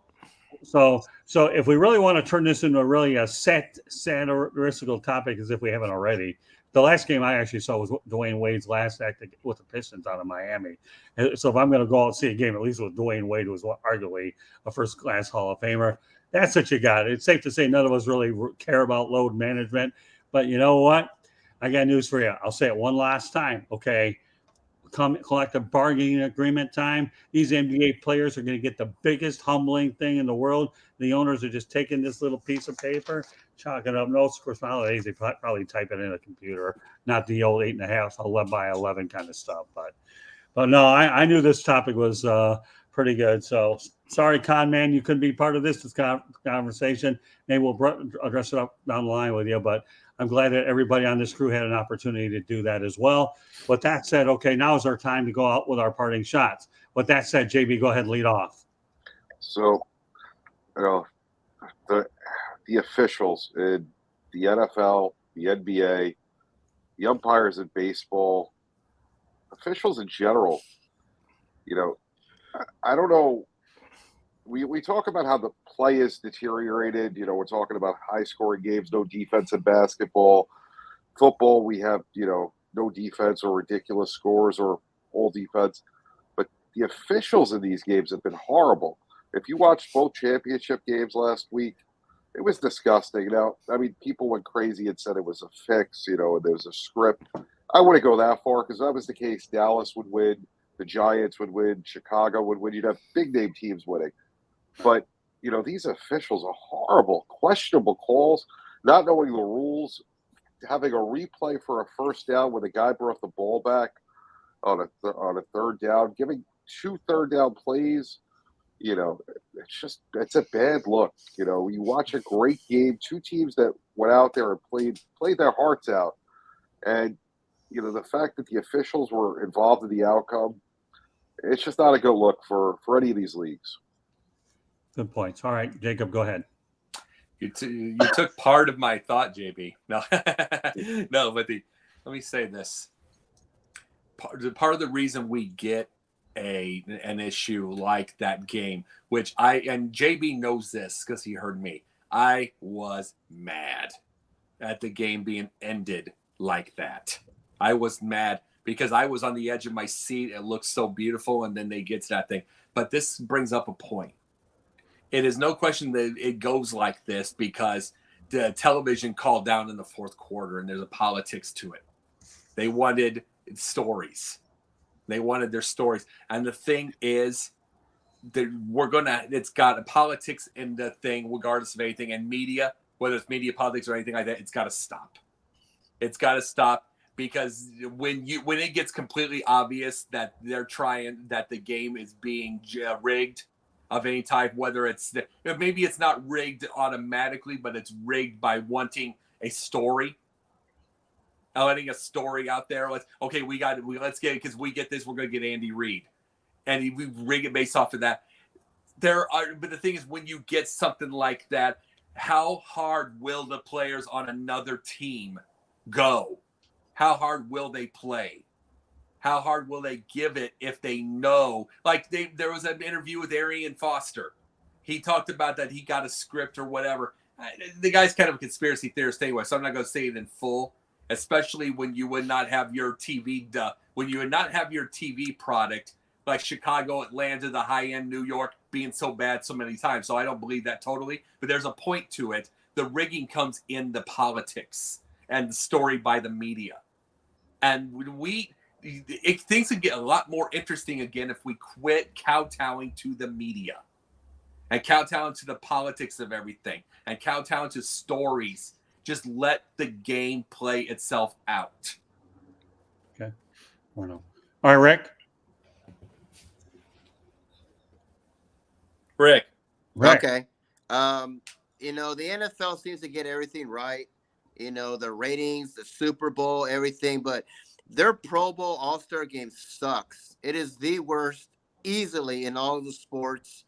So if we really want to turn this into a satirical topic, as if we haven't already, the last game I actually saw was Dwayne Wade's last act with the Pistons out of Miami. So if I'm going to go out and see a game, at least with Dwayne Wade, who was arguably a first-class Hall of Famer, that's what you got. It's safe to say none of us really care about load management. But you know what? I got news for you. I'll say it one last time, okay? Collective bargaining agreement time. These NBA players are going to get the biggest humbling thing in the world. The owners are just taking this little piece of paper, chalking up notes. Of course, nowadays they probably type it in a computer, not the old 8.5, 11 by 11 kind of stuff. But no, I knew this topic was pretty good. So sorry, Con Man, you couldn't be part of this conversation. Maybe we'll address it up down the line with you, but I'm glad that everybody on this crew had an opportunity to do that as well. With that said, okay, now is our time to go out with our parting shots. With that said, JB, go ahead and lead off. So, the officials in the NFL, the NBA, the umpires in baseball, officials in general, I don't know. We talk about how the play is deteriorated. We're talking about high-scoring games, no defense in basketball. Football, we have, no defense or ridiculous scores or all defense. But the officials in these games have been horrible. If you watched both championship games last week, it was disgusting. Now, I mean, people went crazy and said it was a fix, and there was a script. I wouldn't go that far because if that was the case, Dallas would win, the Giants would win, Chicago would win. You'd have big-name teams winning. But, these officials are horrible, questionable calls, not knowing the rules, having a replay for a first down when the guy brought the ball back on a third down, giving 2 third-down plays. It's a bad look. You watch a great game, 2 teams that went out there and played their hearts out. And, the fact that the officials were involved in the outcome, it's just not a good look for any of these leagues. Good points. All right, Jacob, go ahead. You took part of my thought, JB. No, no, but let me say this. Part of the reason we get an issue like that game, which and JB knows this because he heard me. I was mad at the game being ended like that. I was mad because I was on the edge of my seat. It looked so beautiful, and then they get to that thing. But this brings up a point. It is no question that it goes like this because the television called down in the fourth quarter, and there's a politics to it. They wanted stories. They wanted their stories. And the thing is, it's got a politics in the thing, regardless of anything. And media, whether it's media politics or anything like that, it's got to stop. It's got to stop because when it gets completely obvious that that the game is being rigged of any type, whether maybe it's not rigged automatically, but it's rigged by wanting a story. Letting a story out there. Let's get it because we get this. We're going to get Andy Reid, and we rig it based off of that. But the thing is, when you get something like that, how hard will the players on another team go? How hard will they play? How hard will they give it if they know? Like there was an interview with Arian Foster. He talked about that he got a script or whatever. The guy's kind of a conspiracy theorist anyway, so I'm not going to say it in full. Especially when you would not have your TV, when you would not have your TV product like Chicago, Atlanta, the high end New York being so bad so many times. So I don't believe that totally, but there's a point to it. The rigging comes in the politics and the story by the media, and things would get a lot more interesting again if we quit kowtowing to the media and kowtowing to the politics of everything and kowtowing to stories. Just let the game play itself out. Okay. All right, Rick. Okay. Rick. The NFL seems to get everything right. The ratings, the Super Bowl, everything, but their Pro Bowl All-Star game sucks. It is the worst easily in all of the sports.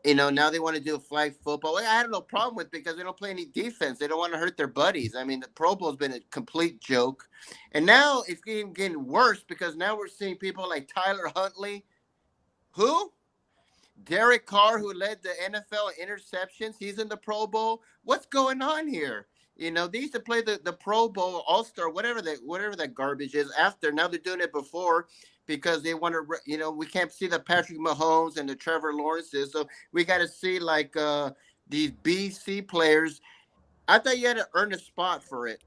Now they want to do flag football. I had no problem with it because they don't play any defense. They don't want to hurt their buddies. I mean, the Pro Bowl has been a complete joke. And now it's getting worse because now we're seeing people like Tyler Huntley. Who? Derek Carr, who led the NFL in interceptions. He's in the Pro Bowl. What's going on here? They used to play the Pro Bowl All-Star, whatever that garbage is after. Now they're doing it before because they want to, we can't see the Patrick Mahomes and the Trevor Lawrences. So we got to see like these BC players. I thought you had to earn a spot for it.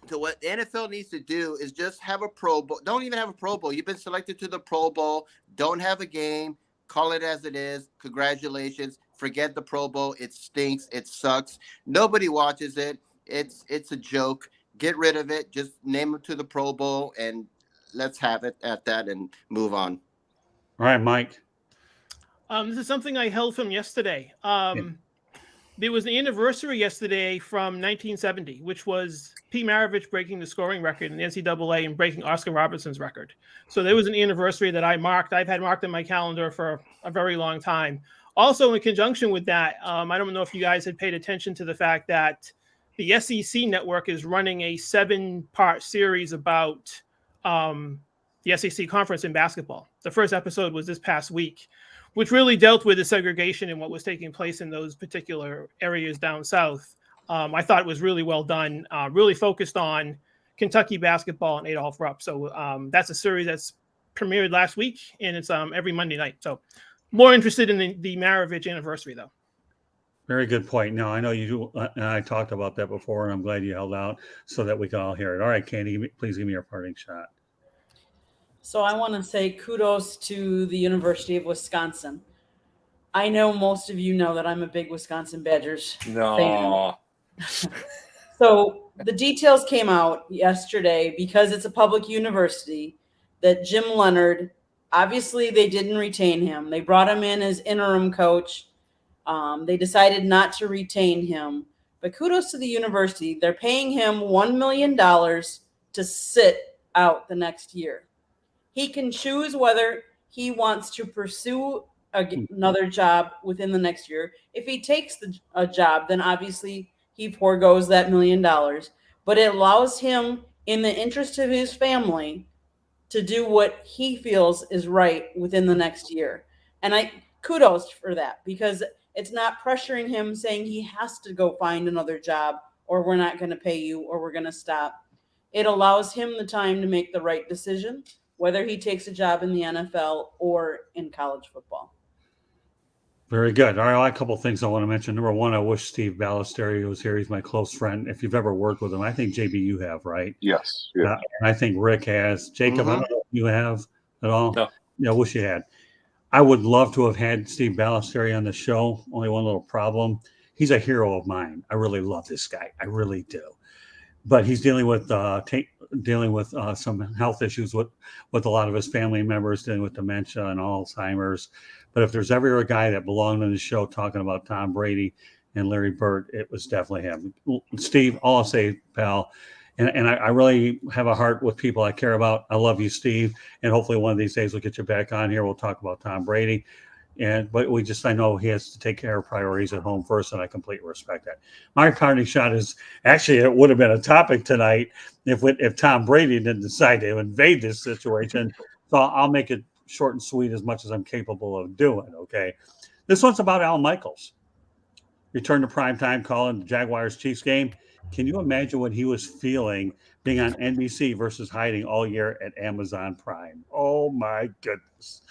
So what the NFL needs to do is just have a Pro Bowl. Don't even have a Pro Bowl. You've been selected to the Pro Bowl. Don't have a game. Call it as it is. Congratulations. Forget the Pro Bowl. It stinks. It sucks. Nobody watches it. It's a joke. Get rid of it. Just name it to the Pro Bowl and let's have it at that and move on. All right, Mike. This is something I held from yesterday. There was an anniversary yesterday from 1970, which was Pete Maravich breaking the scoring record in the NCAA and breaking Oscar Robertson's record. So there was an anniversary that I marked. I've had marked in my calendar for a very long time. Also, in conjunction with that, I don't know if you guys had paid attention to the fact that the SEC network is running a 7-part series about the SEC conference in basketball. The first episode was this past week, which really dealt with the segregation and what was taking place in those particular areas down south. I thought it was really well done, really focused on Kentucky basketball and Adolph Rupp. So that's a series that's premiered last week, and it's every Monday night. So more interested in the Maravich anniversary, though. Very good point. No, I know you do. And I talked about that before, and I'm glad you held out so that we can all hear it. All right, Candy, please give me your parting shot. So I want to say kudos to the University of Wisconsin. I know most of you know that I'm a big Wisconsin Badgers fan. So the details came out yesterday because it's a public university that Jim Leonard, obviously they didn't retain him. They brought him in as interim coach. They decided not to retain him. But kudos to the university. They're paying him $1 million to sit out the next year. He can choose whether he wants to pursue another job within the next year. If he takes a job, then obviously he foregoes that $1 million. But it allows him, in the interest of his family, to do what he feels is right within the next year. And I kudos for that, because it's not pressuring him saying he has to go find another job or we're not going to pay you or we're going to stop. It allows him the time to make the right decision, whether he takes a job in the NFL or in college football. Very good. All right, a couple of things I want to mention. Number one, I wish Steve Ballesteri was here. He's my close friend. If you've ever worked with him, I think JB, you have, right? Yes. Yeah. And I think Rick has. Jacob, I don't know if you have at all. No. Yeah, I wish you had. I would love to have had Steve Ballesteri on the show. Only one little problem. He's a hero of mine. I really love this guy. I really do. But he's dealing with some health issues with a lot of his family members, dealing with dementia and Alzheimer's. But if there's ever a guy that belonged on the show talking about Tom Brady and Larry Bird, it was definitely him. Steve, all I'll say, pal, and I really have a heart with people I care about. I love you, Steve, and hopefully one of these days we'll get you back on here. We'll talk about Tom Brady. But I know he has to take care of priorities at home first, and I completely respect that. My parting shot is actually it would have been a topic tonight if Tom Brady didn't decide to invade this situation. So I'll make it short and sweet as much as I'm capable of doing. Okay, this one's about Al Michaels. Return to primetime calling the Jaguars Chiefs game. Can you imagine what he was feeling being on NBC versus hiding all year at Amazon Prime? Oh my goodness.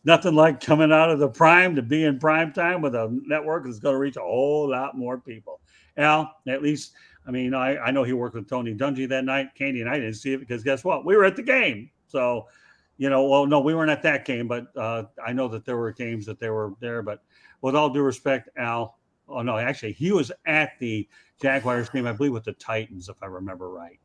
Nothing like coming out of the prime to be in prime time with a network that's going to reach a whole lot more people. Al, at least, I mean, I know he worked with Tony Dungy that night. Candy and I didn't see it because guess what? We were at the game. So, well, no, we weren't at that game, but I know that there were games that they were there. But with all due respect, Al, oh, no, actually, he was at the Jaguars game, I believe, with the Titans, if I remember right.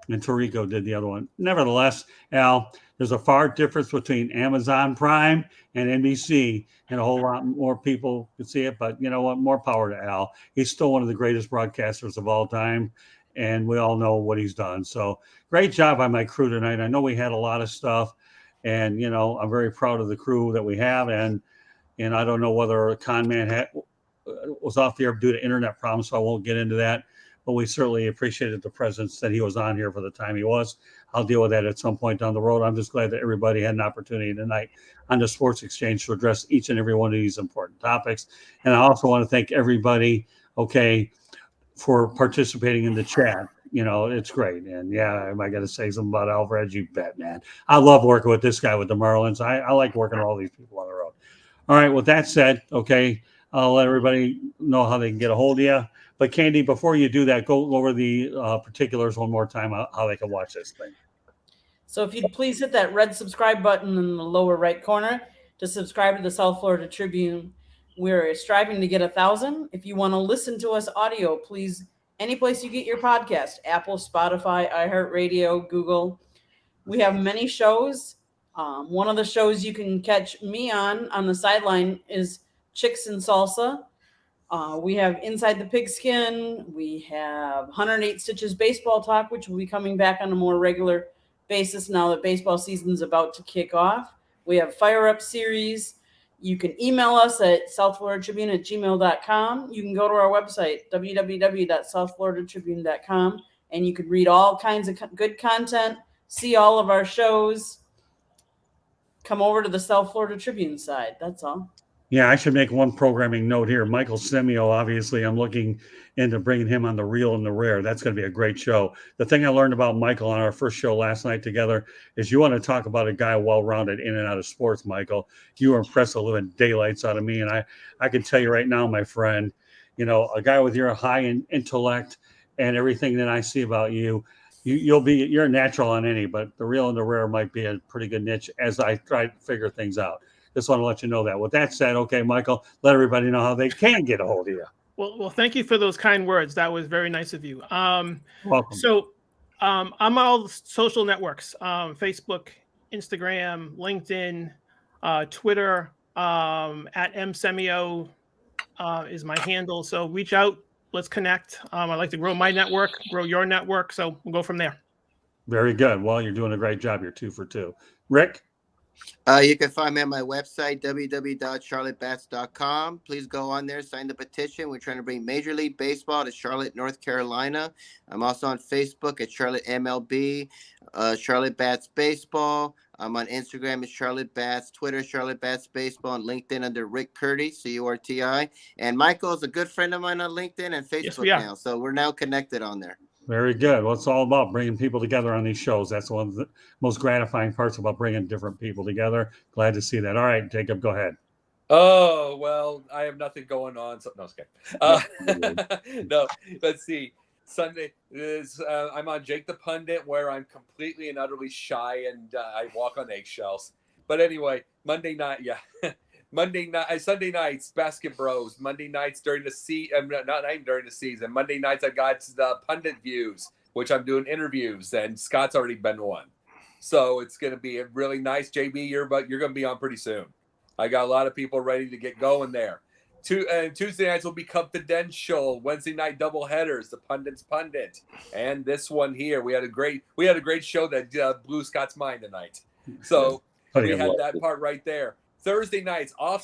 And Tirico did the other one. Nevertheless, Al, there's a far difference between Amazon Prime and NBC, and a whole lot more people can see it. But you know what? More power to Al. He's still one of the greatest broadcasters of all time, and we all know what he's done. So great job by my crew tonight. I know we had a lot of stuff, and I'm very proud of the crew that we have. And I don't know whether Con Man was off the air due to internet problems, so I won't get into that. But we certainly appreciated the presence that he was on here for the time he was. I'll deal with that at some point down the road. I'm just glad that everybody had an opportunity tonight on the Sports Exchange to address each and every one of these important topics. And I also want to thank everybody, for participating in the chat. It's great. And yeah, am I going to say something about Alvarez? You bet, man. I love working with this guy with the Marlins. I like working with all these people on the road. All right, with that said, I'll let everybody know how they can get a hold of you. But Candy, before you do that, go over the particulars one more time, how they can watch this thing. So if you'd please hit that red subscribe button in the lower right corner to subscribe to the South Florida Tribune. We're striving to get 1,000. If you want to listen to us audio, please, any place you get your podcast, Apple, Spotify, iHeartRadio, Google. We have many shows. One of the shows you can catch me on the sideline is Chicks and Salsa. We have Inside the Pigskin. We have 108 Stitches Baseball Talk, which will be coming back on a more regular basis now that baseball season is about to kick off. We have Fire Up Series. You can email us at southfloridatribune@gmail.com. You can go to our website, www.southfloridatribune.com, and you can read all kinds of good content, see all of our shows. Come over to the South Florida Tribune side. That's all. Yeah, I should make one programming note here. Michael Semio, obviously, I'm looking into bringing him on the real and the rare. That's going to be a great show. The thing I learned about Michael on our first show last night together is you want to talk about a guy well-rounded in and out of sports, Michael. You were impressed the living daylights out of me. And I can tell you right now, my friend, a guy with your high intellect and everything that I see about you're a natural on any, but the real and the rare might be a pretty good niche as I try to figure things out. Just want to let you know that. With that said, okay, Michael, let everybody know how they can get a hold of you. Well, thank you for those kind words. That was very nice of you. Welcome. So I'm on all the social networks, Facebook, Instagram, LinkedIn, Twitter, at msemio is my handle. So reach out. Let's connect. I'd like to grow my network, grow your network. So we'll go from there. Very good. Well, you're doing a great job. You're 2 for 2. Rick? You can find me on my website, www.charlottebats.com. Please go on there, sign the petition. We're trying to bring Major League Baseball to Charlotte, North Carolina. I'm also on Facebook at Charlotte MLB, Charlotte Bats Baseball. I'm on Instagram as Charlotte Bats, Twitter, Charlotte Bats Baseball, and LinkedIn under Rick Curti, CURTI. And Michael is a good friend of mine on LinkedIn and Facebook now. So we're now connected on there. Very good. Well, it's all about bringing people together on these shows. That's one of the most gratifying parts about bringing different people together. Glad to see that. All right, Jacob, go ahead. Oh, well, I have nothing going on. So, no, it's okay. No, let's see. Sunday is I'm on Jake the Pundit, where I'm completely and utterly shy and I walk on eggshells. But anyway, Monday night, Sunday nights, Basket Bros. Monday nights during the season, not even during the season. Monday nights I got the Pundit Views, which I'm doing interviews, and Scott's already been one. So it's going to be a really nice. JB, you're going to be on pretty soon. I got a lot of people ready to get going there. Tuesday nights will be confidential. Wednesday night double headers, the Pundit's Pundit, and this one here. We had a great show that blew Scott's mind tonight. So we had that part right there. Thursday nights off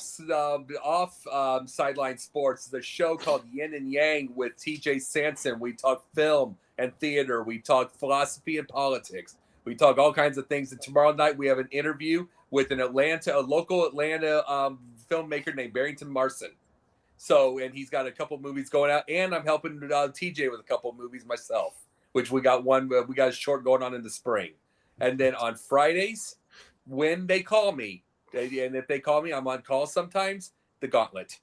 Sideline Sports, the show called Yin and Yang with TJ Sanson. We talk film and theater. We talk philosophy and politics. We talk all kinds of things. And tomorrow night we have an interview with a local Atlanta filmmaker named Barrington Marson. So, and he's got a couple movies going out, and I'm helping TJ with a couple movies myself, which we got a short going on in the spring. And then on Fridays, when they call me, and if they call me, I'm on call sometimes, the Gauntlet.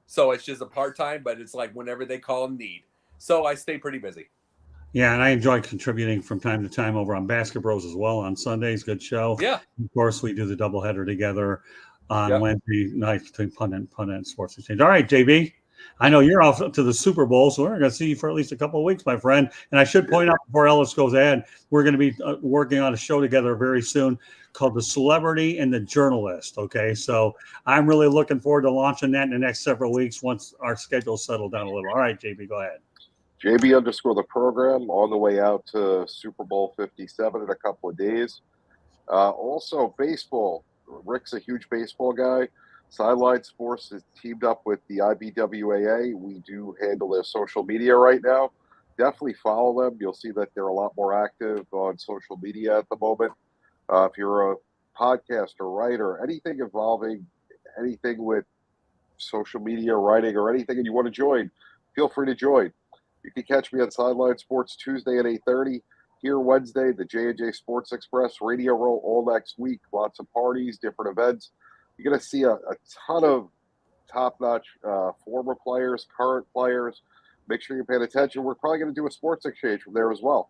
So it's just a part-time, but it's like whenever they call and need. So I stay pretty busy. Yeah, and I enjoy contributing from time to time over on Basket Bros as well on Sundays. Good show. Yeah. Of course, we do the doubleheader together on Yep. Wednesday nights between Punt and Sports Exchange. All right, JB. I know you're off to the Super Bowl, so we're going to see you for at least a couple of weeks, my friend. And I should point out before Ellis goes ahead, we're going to be working on a show together very soon called The Celebrity and the Journalist. Okay, so I'm really looking forward to launching that in the next several weeks once our schedules settle down a little. All right, JB, go ahead. JB_ the program on the way out to Super Bowl 57 in a couple of days. Also, baseball. Rick's a huge baseball guy. Sideline Sports is teamed up with the IBWAA. We do handle their social media right now. Definitely follow them. You'll see that they're a lot more active on social media at the moment. If you're a podcaster, writer, anything involving anything with social media, writing, or anything, and you want to join, feel free to join. You can catch me on Sideline Sports Tuesday at 8:30. Here Wednesday, the J&J Sports Express radio roll all next week. Lots of parties, different events. You're going to see a ton of top-notch former players, current players. Make sure you're paying attention. We're probably going to do a sports exchange from there as well.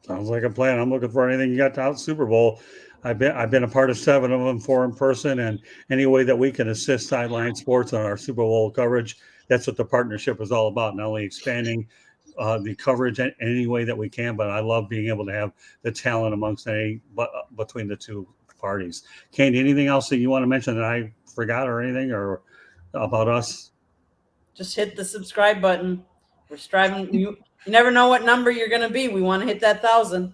Sounds like a plan. I'm looking for anything you got out Super Bowl. I've been a part of 7 of them, 4 in person, and any way that we can assist Sideline Sports on our Super Bowl coverage, that's what the partnership is all about. Not only expanding the coverage in any way that we can, but I love being able to have the talent between the two parties. Candy, anything else that you want to mention that I forgot or anything or about us? Just hit the subscribe button. We're striving. You never know what number you're going to be. We want to hit that 1,000.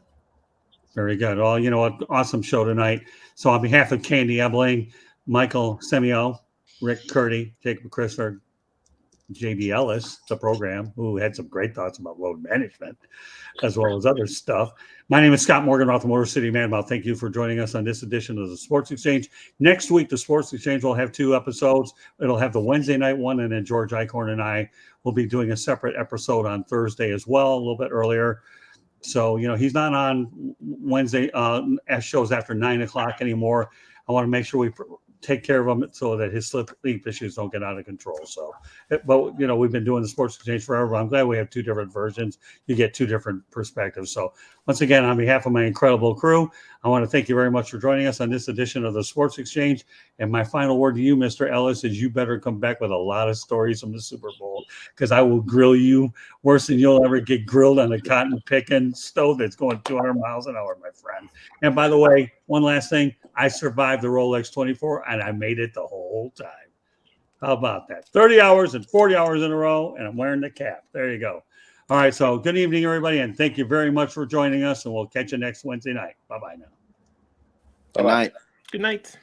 Very good. Well, you know what? Awesome show tonight. So on behalf of Candy Ebling, Michael Semio, Rick Curdy, Jacob Crisler, JB Ellis, the program, who had some great thoughts about road management, as well as other stuff. My name is Scott Morgan, Roth Motor City Man. Thank you for joining us on this edition of the Sports Exchange. Next week, the Sports Exchange will have 2 episodes. It'll have the Wednesday night one, and then George Eichhorn and I will be doing a separate episode on Thursday as well, a little bit earlier. So, he's not on Wednesday as shows after 9 o'clock anymore. I want to make sure we take care of him so that his sleep issues don't get out of control. So, but we've been doing the Sports Exchange forever. I'm glad we have 2 different versions. You get 2 different perspectives. So once again, on behalf of my incredible crew, I want to thank you very much for joining us on this edition of the Sports Exchange. And my final word to you, Mr. Ellis, is you better come back with a lot of stories from the Super Bowl, because I will grill you worse than you'll ever get grilled on a cotton picking stove that's going 200 miles an hour, my friend. And by the way, one last thing, I survived the Rolex 24 and I made it the whole time. How about that? 30 hours and 40 hours in a row, and I'm wearing the cap. There you go. All right, so good evening, everybody, and thank you very much for joining us, and we'll catch you next Wednesday night. Bye-bye now. Good night. Good night.